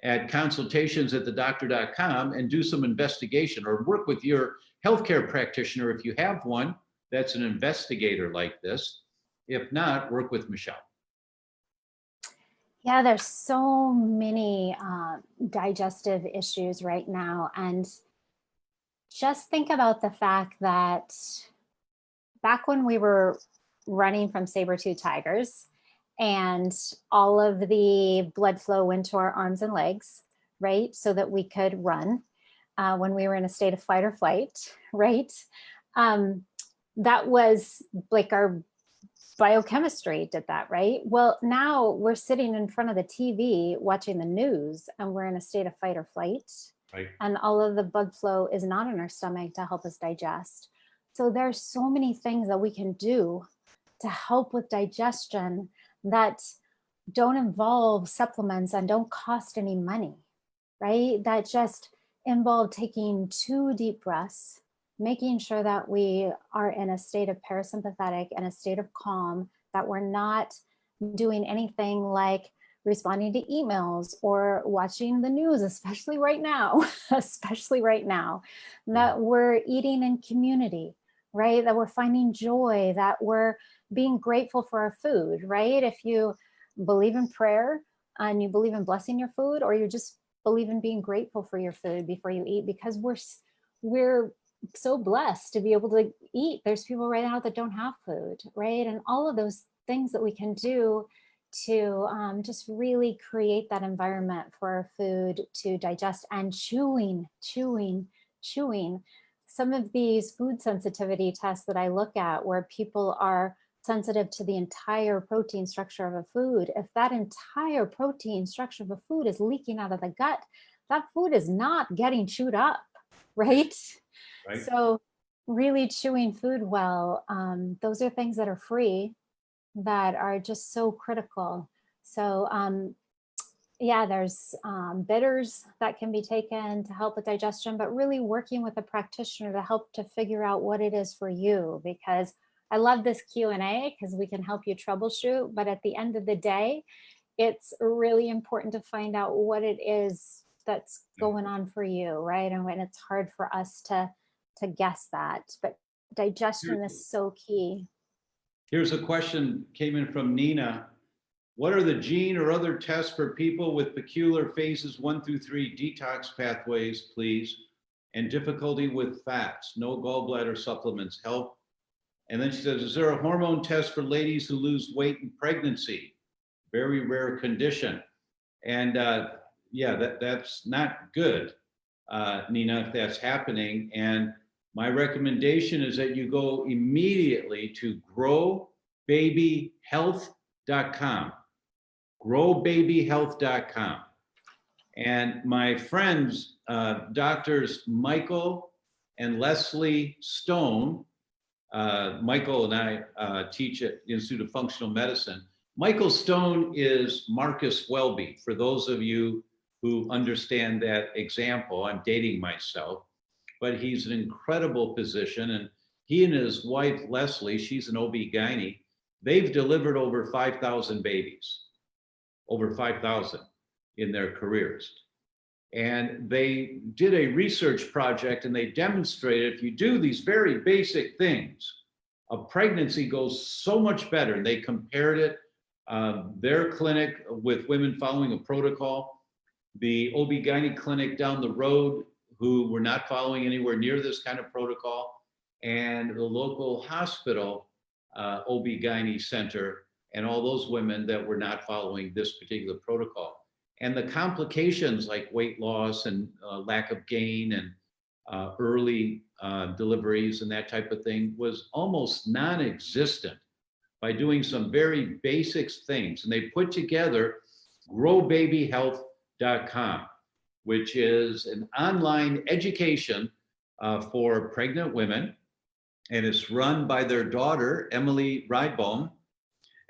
at consultations at theDr.com and do some investigation, or work with your healthcare practitioner if you have one that's an investigator like this. If not, work with Michelle. Yeah, there's so many digestive issues right now. And just think about the fact that back when we were running from saber-tooth tigers and all of the blood flow went to our arms and legs, right? So that we could run when we were in a state of fight or flight, right? That was like our biochemistry did that, right? Well, now we're sitting in front of the TV watching the news and we're in a state of fight or flight. Right. And all of the blood flow is not in our stomach to help us digest. So there's so many things that we can do to help with digestion that don't involve supplements and don't cost any money, right? That just involve taking 2 deep breaths making sure that we are in a state of parasympathetic and a state of calm, that we're not doing anything like responding to emails or watching the news, especially right now, especially right now, that we're eating in community, right? That we're finding joy, that we're being grateful for our food, right? If you believe in prayer and you believe in blessing your food, or you just believe in being grateful for your food before you eat, because we're so blessed to be able to eat. There's people right now that don't have food, right? And all of those things that we can do to just really create that environment for our food to digest. And chewing. Some of these food sensitivity tests that I look at, where people are sensitive to the entire protein structure of a food, if that entire protein structure of a food is leaking out of the gut, that food is not getting chewed up, right? Right. So really chewing food well, those are things that are free, that are just so critical. So yeah, there's bitters that can be taken to help with digestion, but really working with a practitioner to help to figure out what it is for you, because I love this Q&A because we can help you troubleshoot, but at the end of the day, it's really important to find out what it is that's going on for you, right? And when it's hard for us to guess that, but digestion is so key. Here's a question came in from Nina. What are the gene or other tests for people with peculiar phases 1 through 3 detox pathways, please? And difficulty with fats, no gallbladder supplements help. And then she says, is there a hormone test for ladies who lose weight in pregnancy? Very rare condition. And yeah, that's not good, Nina, if that's happening. And my recommendation is that you go immediately to growbabyhealth.com. growbabyhealth.com. And my friends, doctors Michael and Leslie Stone, Michael and I teach at the Institute of Functional Medicine. Michael Stone is Marcus Welby. For those of you who understand that example, I'm dating myself, but he's an incredible physician. And he and his wife, Leslie, she's an OB-GYN, they've delivered over 5,000 babies, over 5,000 in their careers. And they did a research project and they demonstrated if you do these very basic things, a pregnancy goes so much better. And they compared it, their clinic with women following a protocol, the OB-GYN clinic down the road who were not following anywhere near this kind of protocol, and the local hospital OB-GYN center, and all those women that were not following this particular protocol. And the complications like weight loss and lack of gain and early deliveries and that type of thing was almost non-existent by doing some very basic things. And they put together growbabyhealth.com, which is an online education for pregnant women. And it's run by their daughter, Emily Rydbohm.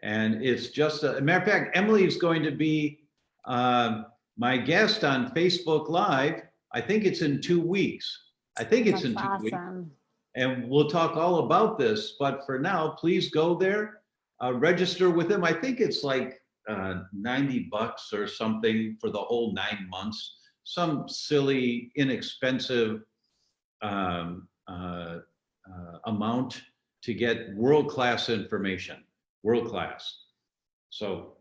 And it's just a matter of fact, Emily is going to be my guest on Facebook Live. I think it's in 2 weeks. That's in 2 weeks. And we'll talk all about this. But for now, please go there, register with them. I think it's like $90 or something for the whole 9 months. Some silly, inexpensive amount to get world-class information, world-class. So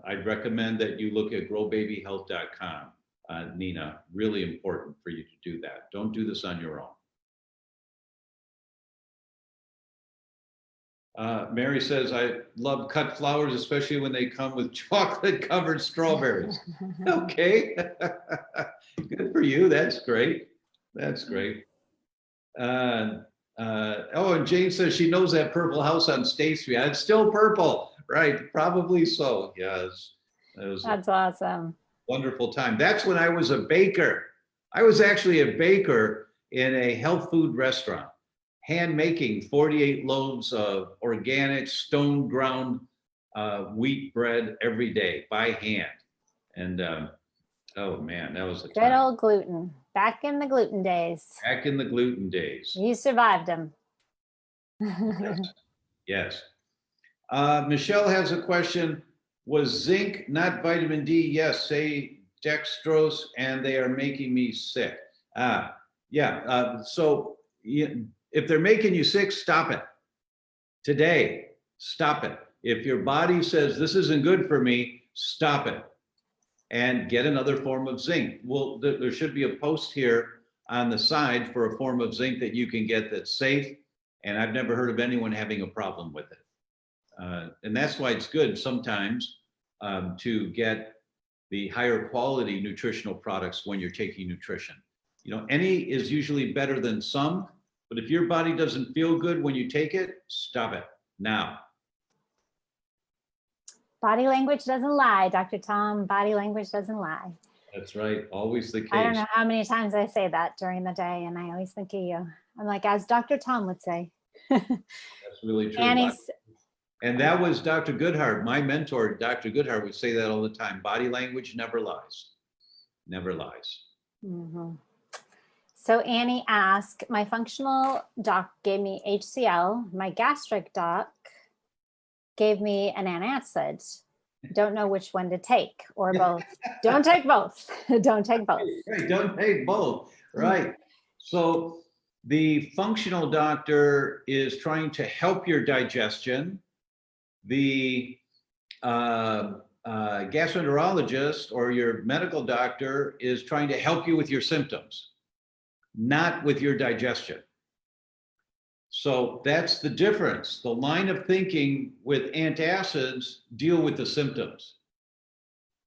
I'd recommend that you look at growbabyhealth.com, Nina. Really important for you to do that. Don't do this on your own. Mary says, I love cut flowers, especially when they come with chocolate-covered strawberries. Okay, good for you. That's great. That's great. Oh, and Jane says she knows that purple house on State Street. It's still purple, right? Probably so. Yes, that's awesome. Wonderful time. That's when I was a baker. I was actually a baker in a health food restaurant, hand making 48 loaves of organic stone ground wheat bread every day by hand. And oh man, that was a good old gluten. Back in the gluten days. Back in the gluten days. You survived them. Yes. Michelle has a question. Was zinc not vitamin D? Yes, say dextrose, and they are making me sick. So if they're making you sick, stop it. Today, stop it. If your body says this isn't good for me, stop it and get another form of zinc. Well, there should be a post here on the side for a form of zinc that you can get that's safe. And I've never heard of anyone having a problem with it. And that's why it's good sometimes to get the higher quality nutritional products when you're taking nutrition. You know, any is usually better than some, but if your body doesn't feel good when you take it, stop it now. Body language doesn't lie, Dr. Tom. Body language doesn't lie. That's right. Always the case. I don't know how many times I say that during the day, and I always think of you. I'm like, as Dr. Tom would say. That's really true. And that was Dr. Goodhart, my mentor. Dr. Goodhart would say that all the time. Body language never lies. Never lies. Mm-hmm. So Annie asked, my functional doc gave me HCl. My gastric doc gave me an antacid. Don't know which one to take, or both. Don't take both. Don't take both. Right, don't take both. Right. So the functional doctor is trying to help your digestion. The gastroenterologist or your medical doctor is trying to help you with your symptoms, not with your digestion. So that's the difference. The line of thinking with antacids deal with the symptoms.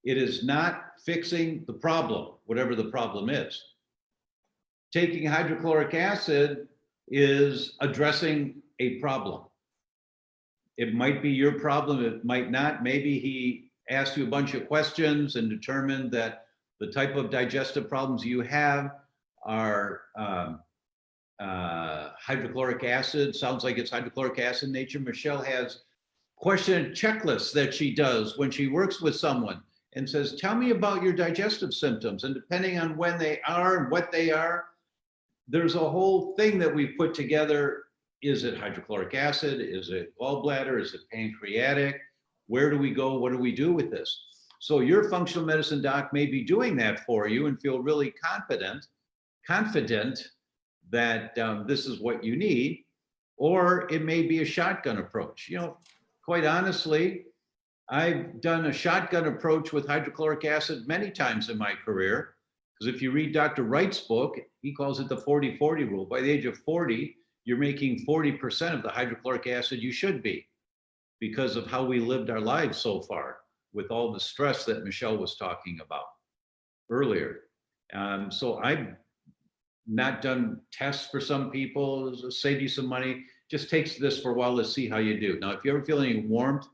It is not fixing the problem, whatever the problem is. Taking hydrochloric acid is addressing a problem. It might be your problem, it might not. Maybe he asked you a bunch of questions and determined that the type of digestive problems you have are hydrochloric acid. Sounds like it's hydrochloric acid nature. Michelle has question checklists that she does when she works with someone and says, tell me about your digestive symptoms. And depending on when they are and what they are, there's a whole thing that we've put together. Is it hydrochloric acid? Is it gallbladder? Is it pancreatic? Where do we go? What do we do with this? So your functional medicine doc may be doing that for you and feel really confident that this is what you need, or it may be a shotgun approach. You know, quite honestly, I've done a shotgun approach with hydrochloric acid many times in my career, because if you read Dr. Wright's book, he calls it the 40-40 rule. By the age of 40, you're making 40% of the hydrochloric acid you should be, because of how we lived our lives so far with all the stress that Michelle was talking about earlier. So I've not done tests for some people, save you some money. Just takes this for a while to see how you do. Now, if you ever feel any warmth,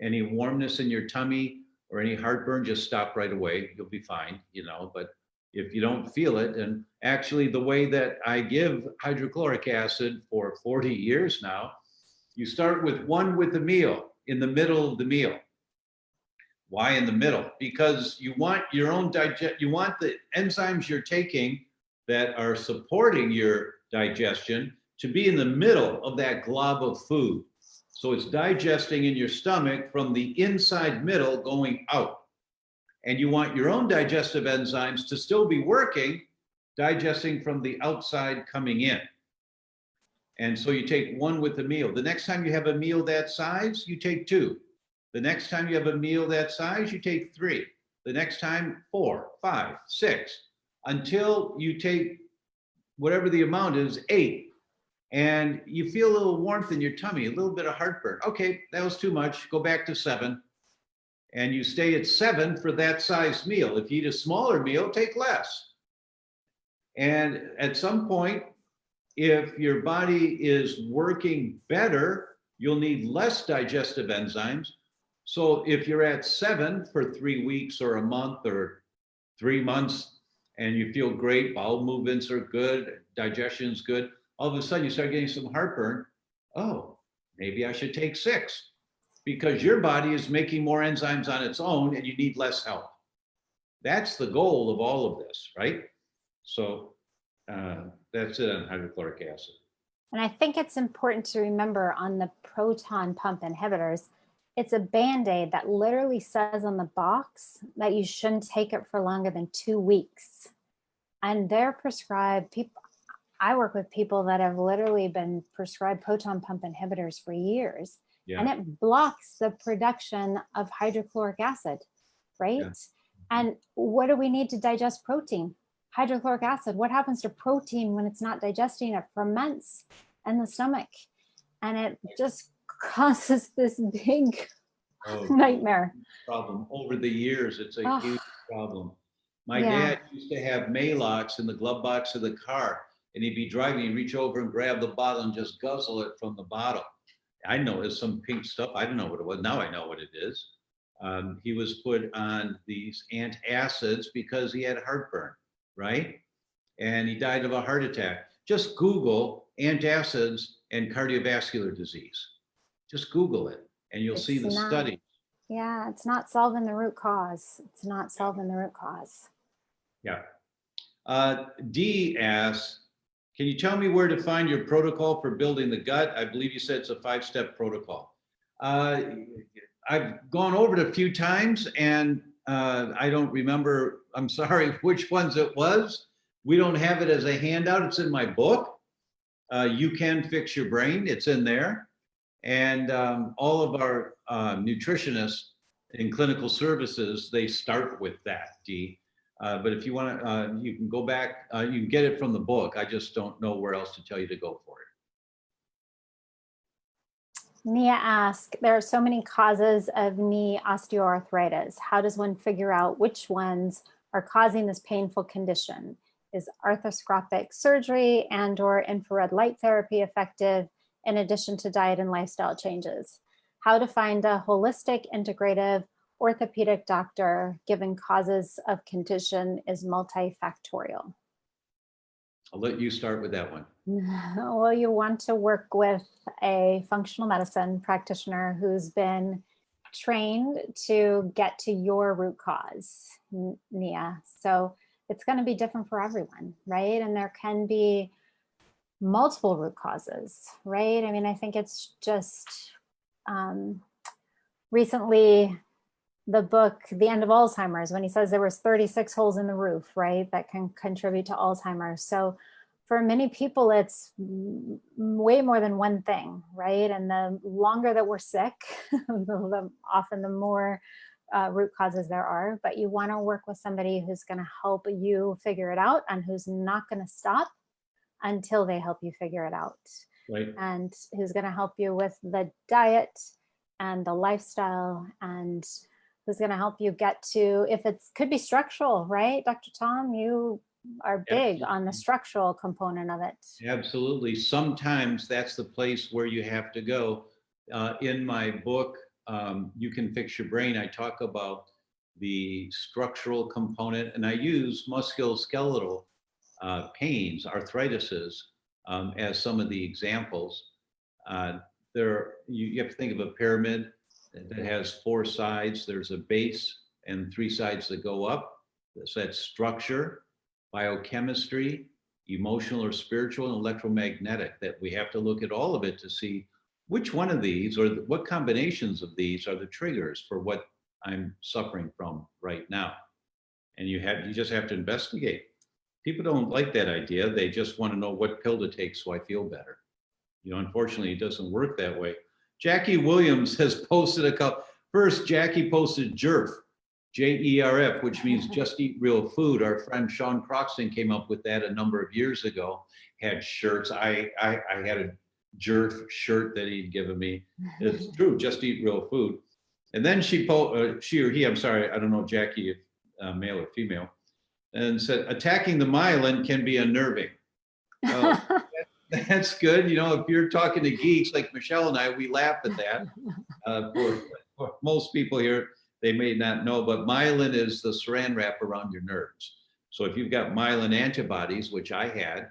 any warmness in your tummy or any heartburn, just stop right away. You'll be fine, you know, but if you don't feel it, and actually the way that I give hydrochloric acid for 40 years now, you start with one with the meal, in the middle of the meal. Why in the middle? Because you want your own you want the enzymes you're taking that are supporting your digestion to be in the middle of that glob of food. So it's digesting in your stomach from the inside middle going out. And you want your own digestive enzymes to still be working, digesting from the outside coming in. And so you take one with the meal. The next time you have a meal that size, you take two. The next time you have a meal that size, you take three. The next time, 4, 5, 6, until you take whatever the amount is, 8. And you feel a little warmth in your tummy, a little bit of heartburn. Okay, that was too much. Go back to 7. And you stay at 7 for that size meal. If you eat a smaller meal, take less. And at some point, if your body is working better, you'll need less digestive enzymes. So if you're at 7 for 3 weeks or a month or 3 months, and you feel great, bowel movements are good, digestion's good, all of a sudden you start getting some heartburn. Oh, maybe I should take 6, because your body is making more enzymes on its own and you need less help. That's the goal of all of this, right? So that's it on hydrochloric acid. And I think it's important to remember on the proton pump inhibitors, it's a Band-Aid that literally says on the box that you shouldn't take it for longer than 2 weeks. And they're prescribed, I work with people that have literally been prescribed proton pump inhibitors for years. Yeah. And it blocks the production of hydrochloric acid, right? Yeah. And what do we need to digest protein? Hydrochloric acid. What happens to protein when it's not digesting? It ferments in the stomach, and it just causes this big nightmare. Problem. Over the years, it's a huge problem. My Yeah. dad used to have Maalox in the glove box of the car, and he'd be driving, he'd reach over and grab the bottle and just guzzle it from the bottle. I know it's some pink stuff. I didn't know what it was. Now I know what it is. He was put on these antacids because he had heartburn, right? And he died of a heart attack. Just Google antacids and cardiovascular disease. Just Google it, and you'll see the study. Yeah, it's not solving the root cause. It's not solving the root cause. Yeah. D asks, can you tell me where to find your protocol for building the gut? I believe you said it's a 5-step protocol. I've gone over it a few times, and I don't remember, I'm sorry, which ones it was. We don't have it as a handout. It's in my book. You Can Fix Your Brain. It's in there. And all of our nutritionists in clinical services, they start with that, D. But if you want to, you can go back, you can get it from the book. I just don't know where else to tell you to go for it. Nia asks, there are so many causes of knee osteoarthritis. How does one figure out which ones are causing this painful condition? Is arthroscopic surgery and/or infrared light therapy effective in addition to diet and lifestyle changes? How to find a holistic, integrative orthopedic doctor given causes of condition is multifactorial. I'll let you start with that one. Well, you want to work with a functional medicine practitioner who's been trained to get to your root cause, Nia. So it's going to be different for everyone, right? And there can be multiple root causes, right? I mean, I think it's just recently the book, The End of Alzheimer's, when he says there was 36 holes in the roof, right? That can contribute to Alzheimer's. So for many people, it's way more than one thing, right? And the longer that we're sick, often the more root causes there are, but you want to work with somebody who's going to help you figure it out and who's not going to stop until they help you figure it out. Right. And who's going to help you with the diet and the lifestyle, and who's going to help you get to, if it could be structural, right? Dr. Tom, you are big on the structural component of it. Absolutely. Sometimes that's the place where you have to go. In my book, You Can Fix Your Brain, I talk about the structural component, and I use musculoskeletal pains, arthritises, as some of the examples. You have to think of a pyramid that has 4 sides. There's a base and 3 sides that go up. So that's structure, biochemistry, emotional or spiritual, and electromagnetic, that we have to look at all of it to see which one of these or what combinations of these are the triggers for what I'm suffering from right now. And you just have to investigate. People don't like that idea. They just want to know what pill to take so I feel better. You know, unfortunately, it doesn't work that way. Jackie Williams has posted a couple. First, Jackie posted JERF, J-E-R-F, which means just eat real food. Our friend Sean Croxton came up with that a number of years ago, had shirts. I had a JERF shirt that he'd given me. It's true, just eat real food. And then she or he, I'm sorry, I don't know, Jackie, male or female, and said, attacking the myelin can be unnerving. That's good. You know, if you're talking to geeks like Michelle and I, we laugh at that. For most people here, they may not know, but myelin is the saran wrap around your nerves. So if you've got myelin antibodies, which I had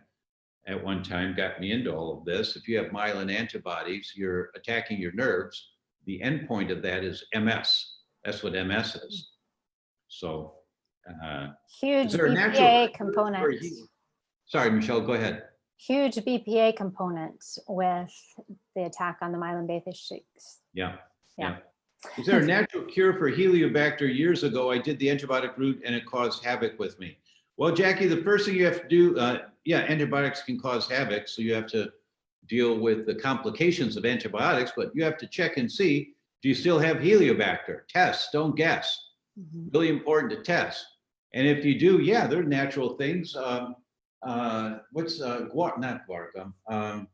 at one time, got me into all of this. If you have myelin antibodies, you're attacking your nerves. The end point of that is MS. That's what MS is. So Huge Is there a natural BPA cure component. for healing? Sorry, Michelle, go ahead. Huge BPA component with the attack on the myelin-based shakes. Yeah. Yeah. Is there a natural cure for Heliobacter? Years ago, I did the antibiotic route and it caused havoc with me. Well, Jackie, the first thing you have to do, antibiotics can cause havoc, so you have to deal with the complications of antibiotics, but you have to check and see, do you still have Heliobacter? Test, don't guess. Really important to test. And if you do, yeah, they're natural things. What's not guar gum?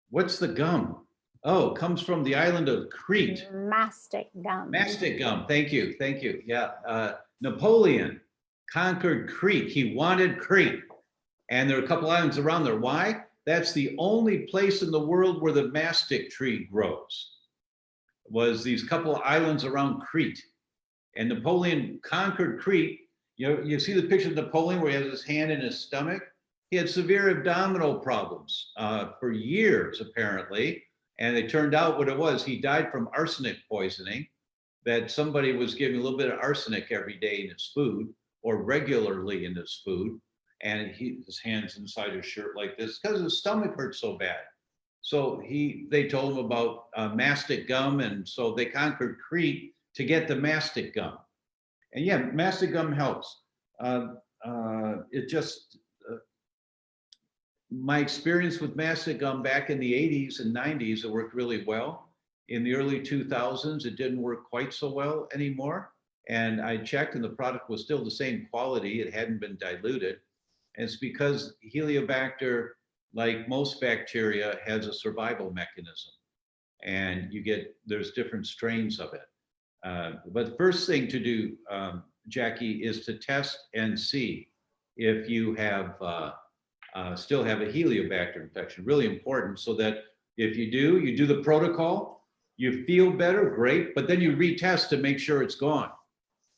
What's the gum? Oh, comes from the island of Crete. Mastic gum. Mastic gum. Thank you. Yeah. Napoleon conquered Crete. He wanted Crete. And there are a couple islands around there. Why? That's the only place in the world where the mastic tree grows. Was these couple islands around Crete. And Napoleon conquered Crete. You see the picture of Napoleon where he has his hand in his stomach? He had severe abdominal problems for years, apparently. And it turned out what it was, he died from arsenic poisoning, that somebody was giving a little bit of arsenic every day in his food or regularly in his food. And his hands inside his shirt like this because his stomach hurt so bad. So they told him about mastic gum. And so they conquered Crete to get the mastic gum. And yeah, mastic gum helps. My experience with mastic gum back in the 80s and 90s, it worked really well. In the early 2000s, it didn't work quite so well anymore. And I checked and the product was still the same quality. It hadn't been diluted. And it's because Heliobacter, like most bacteria, has a survival mechanism. And there's different strains of it. But the first thing to do, Jackie, is to test and see if you have still have a Heliobacter infection. Really important, so that if you do the protocol, you feel better, great, but then you retest to make sure it's gone.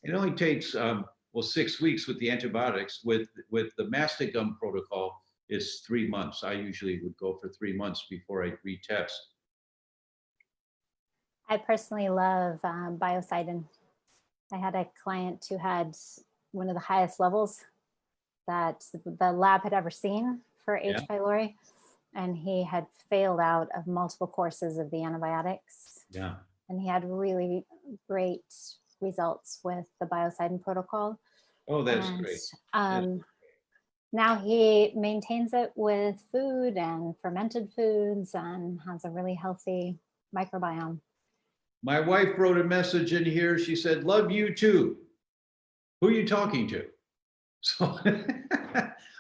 It only takes 6 weeks with the antibiotics. With the mastic gum protocol, it's 3 months. I usually would go for 3 months before I retest. I personally love Biocidin. I had a client who had one of the highest levels that the lab had ever seen for H. pylori, and he had failed out of multiple courses of the antibiotics. Yeah. And he had really great results with the Biocidin protocol. Oh, that's great. Now he maintains it with food and fermented foods and has a really healthy microbiome. My wife wrote a message in here. She said, "Love you too." Who are you talking to? So,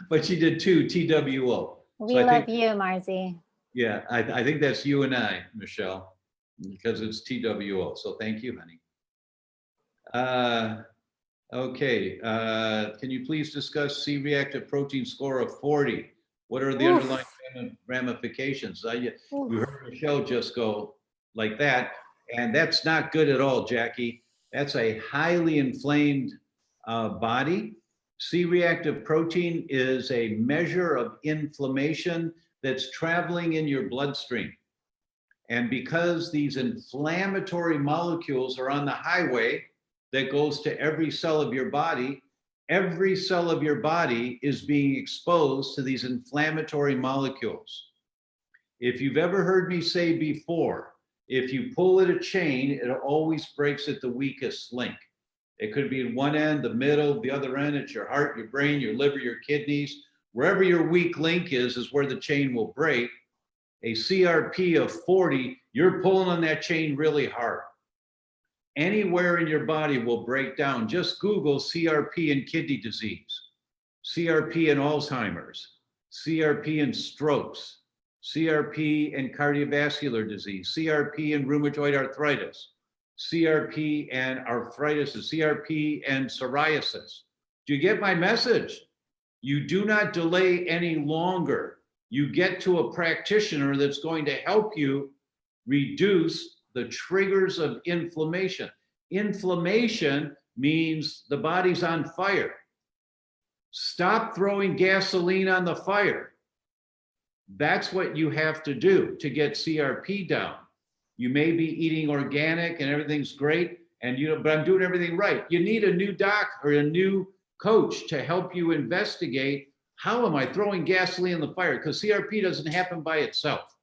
but she did too, TWO. We love you, Marzi. Yeah, I think that's you and I, Michelle, because it's TWO. So thank you, honey. Okay, can you please discuss C-reactive protein score of 40? What are the underlying ramifications? You heard Michelle just go like that, and that's not good at all, Jackie. That's a highly inflamed body. C-reactive protein is a measure of inflammation that's traveling in your bloodstream. And because these inflammatory molecules are on the highway that goes to every cell of your body is being exposed to these inflammatory molecules. If you've ever heard me say before, if you pull at a chain, it always breaks at the weakest link. It could be at one end, the middle, the other end, it's your heart, your brain, your liver, your kidneys. Wherever your weak link is where the chain will break. A CRP of 40, you're pulling on that chain really hard. Anywhere in your body will break down. Just Google CRP and kidney disease, CRP and Alzheimer's, CRP and strokes, CRP and cardiovascular disease, CRP and rheumatoid arthritis, CRP and arthritis, CRP and psoriasis. Do you get my message? You do not delay any longer. You get to a practitioner that's going to help you reduce the triggers of inflammation. Inflammation means the body's on fire. Stop throwing gasoline on the fire. That's what you have to do to get CRP down. You may be eating organic and everything's great. and but I'm doing everything right. You need a new doc or a new coach to help you investigate, how am I throwing gasoline in the fire? Because CRP doesn't happen by itself.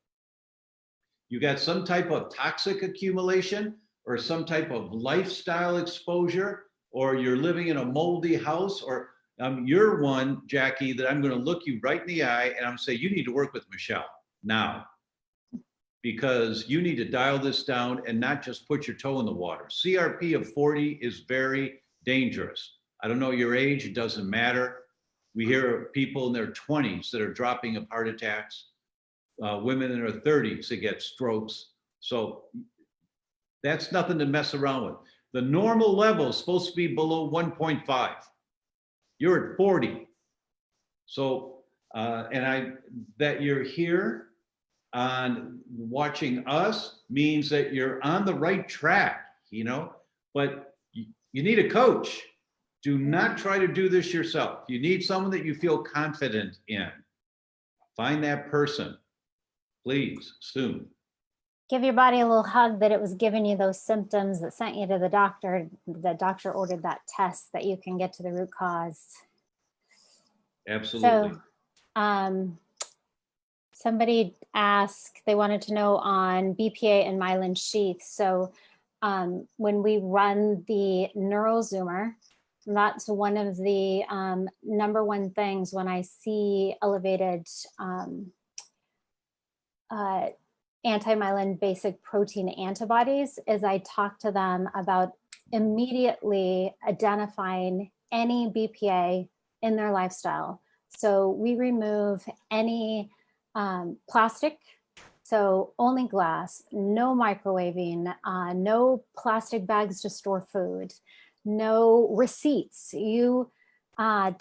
You got some type of toxic accumulation or some type of lifestyle exposure, or you're living in a moldy house, or you're one, Jackie, that I'm going to look you right in the eye and I'm saying, you need to work with Michelle now, because you need to dial this down and not just put your toe in the water. CRP of 40 is very dangerous. I don't know your age, it doesn't matter. We hear of people in their 20s that are dropping of heart attacks, women in their 30s that get strokes. So that's nothing to mess around with. The normal level is supposed to be below 1.5. You're at 40. So, that you're here on watching us means that you're on the right track, but you need a coach. Do not try to do this yourself. You need someone that you feel confident in. Find that person, please, soon. Give your body a little hug that it was giving you those symptoms that sent you to the doctor. The doctor ordered that test that you can get to the root cause. Absolutely. So, somebody asked, they wanted to know on BPA and myelin sheath. So when we run the neural zoomer, that's one of the number one things when I see elevated anti-myelin basic protein antibodies is I talk to them about immediately identifying any BPA in their lifestyle. So we remove any plastic, so only glass, no microwaving, no plastic bags to store food, no receipts. You have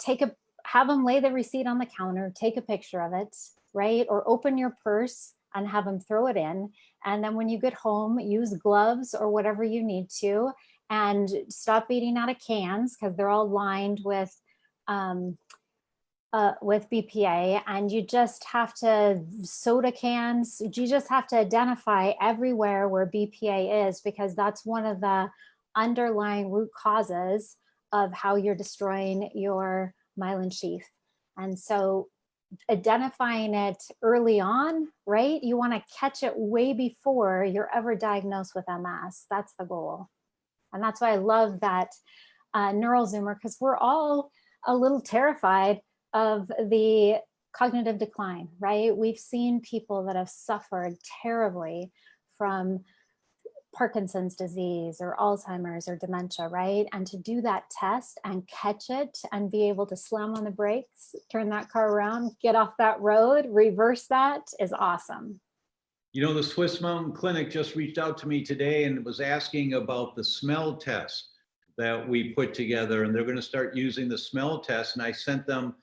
them lay the receipt on the counter, take a picture of it, right? Or open your purse and have them throw it in. And then when you get home, use gloves or whatever you need to, and stop eating out of cans because they're all lined with BPA. And you just have to, soda cans, you just have to identify everywhere where BPA is, because that's one of the underlying root causes of how you're destroying your myelin sheath. And so identifying it early on, right? You want to catch it way before you're ever diagnosed with MS. That's the goal. And that's why I love that neural zoomer, because we're all a little terrified of the cognitive decline, right? We've seen people that have suffered terribly from Parkinson's disease or Alzheimer's or dementia, right? And to do that test and catch it and be able to slam on the brakes, turn that car around, get off that road, reverse that is awesome. The Swiss Mountain Clinic just reached out to me today and was asking about the smell test that we put together, and they're going to start using the smell test. And I sent them,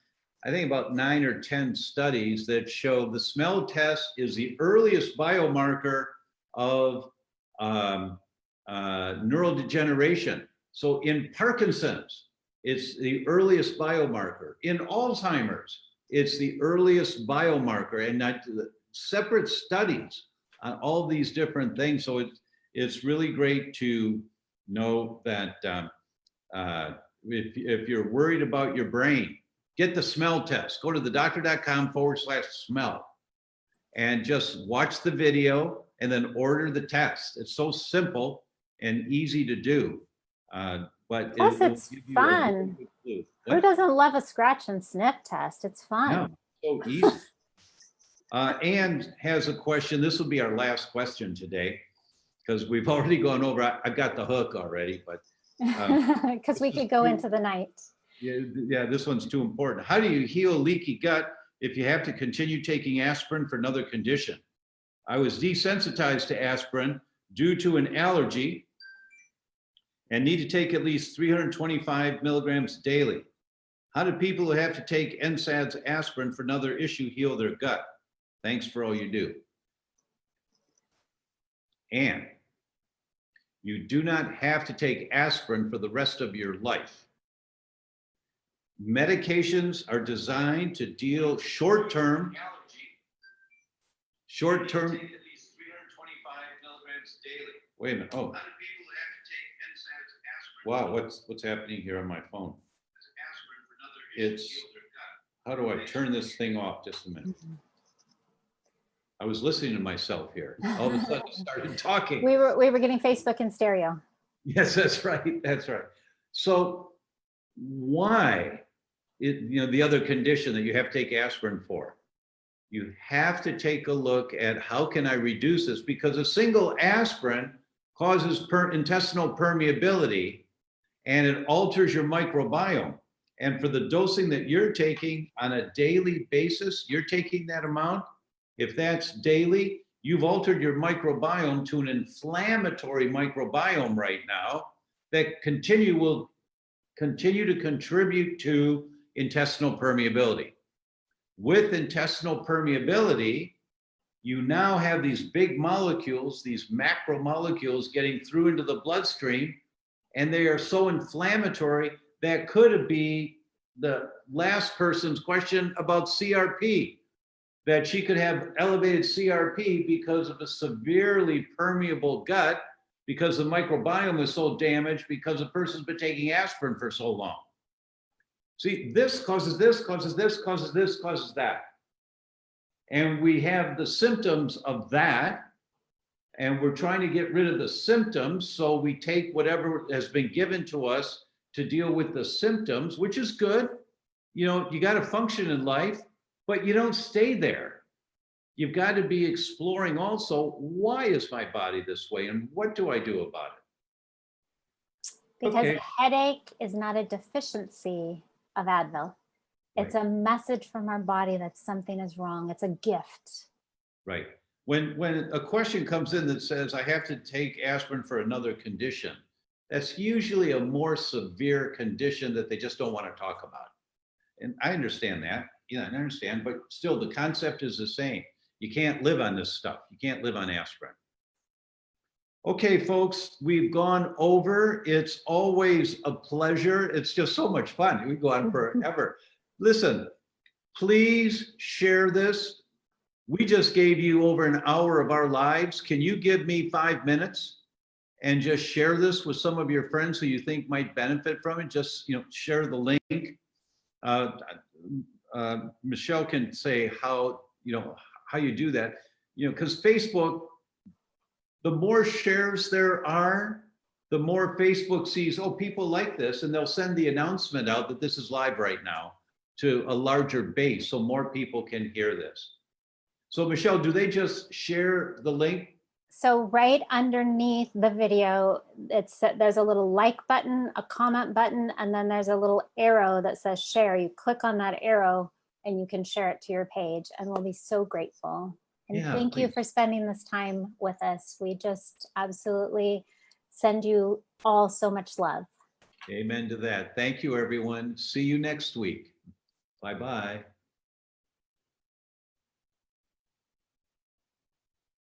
I think, about 9 or 10 studies that show the smell test is the earliest biomarker of neurodegeneration. So in Parkinson's, it's the earliest biomarker. In Alzheimer's, it's the earliest biomarker, and not separate studies on all these different things. So it's really great to know that if you're worried about your brain, get the smell test. Go to theDr.com/smell and just watch the video and then order the test. It's so simple and easy to do. But plus it's fun. Who doesn't love a scratch and sniff test? It's fun. Yeah, so easy. Anne has a question. This will be our last question today, because we've already gone over. I've got the hook already, but because we could go into the night. Yeah, this one's too important. How do you heal leaky gut if you have to continue taking aspirin for another condition? I was desensitized to aspirin due to an allergy and need to take at least 325 milligrams daily. How do people who have to take NSAIDs aspirin for another issue heal their gut? Thanks for all you do. And you do not have to take aspirin for the rest of your life. Medications are designed to deal short-term. Wait a minute. Oh. Wow, what's happening here on my phone? It's, how do I turn this thing off? Just a minute. I was listening to myself here. All of a sudden I started talking. We were getting Facebook in stereo. Yes, that's right. That's right. So why, the other condition that you have to take aspirin for, you have to take a look at how can I reduce this, because a single aspirin causes intestinal permeability and it alters your microbiome. And for the dosing that you're taking on a daily basis, you're taking that amount. If that's daily, you've altered your microbiome to an inflammatory microbiome right now that will continue to contribute to intestinal permeability. With intestinal permeability, you now have these big molecules, these macromolecules getting through into the bloodstream, and they are so inflammatory that could be the last person's question about CRP, that she could have elevated CRP because of a severely permeable gut, because the microbiome was so damaged because the person's been taking aspirin for so long. See, this causes this, causes this, causes this, causes that. And we have the symptoms of that, and we're trying to get rid of the symptoms, so we take whatever has been given to us to deal with the symptoms, which is good. You got to function in life, but you don't stay there. You've got to be exploring also, why is my body this way and what do I do about it? Because Okay. headache is not a deficiency of Advil. It's Right. a message from our body that something is wrong. It's a gift. Right. When a question comes in that says, I have to take aspirin for another condition, that's usually a more severe condition that they just don't want to talk about. And I understand that. Yeah, I understand, but still the concept is the same. You can't live on this stuff. You can't live on aspirin. Okay, folks, we've gone over. It's always a pleasure. It's just so much fun. We go on forever. Listen, please share this. We just gave you over an hour of our lives. Can you give me 5 minutes and just share this with some of your friends who you think might benefit from it? Just, share the link. Michelle can say how you do that, because Facebook, the more shares there are, the more Facebook sees, oh, people like this, and they'll send the announcement out that this is live right now to a larger base so more people can hear this. So Michelle, do they just share the link? So right underneath the video, there's a little like button, a comment button, and then there's a little arrow that says share. You click on that arrow and you can share it to your page, and we'll be so grateful. And Yeah, thank you please. for spending this time with us. We just absolutely send you all so much love. Amen to that. Thank you, everyone. See you next week. Bye-bye.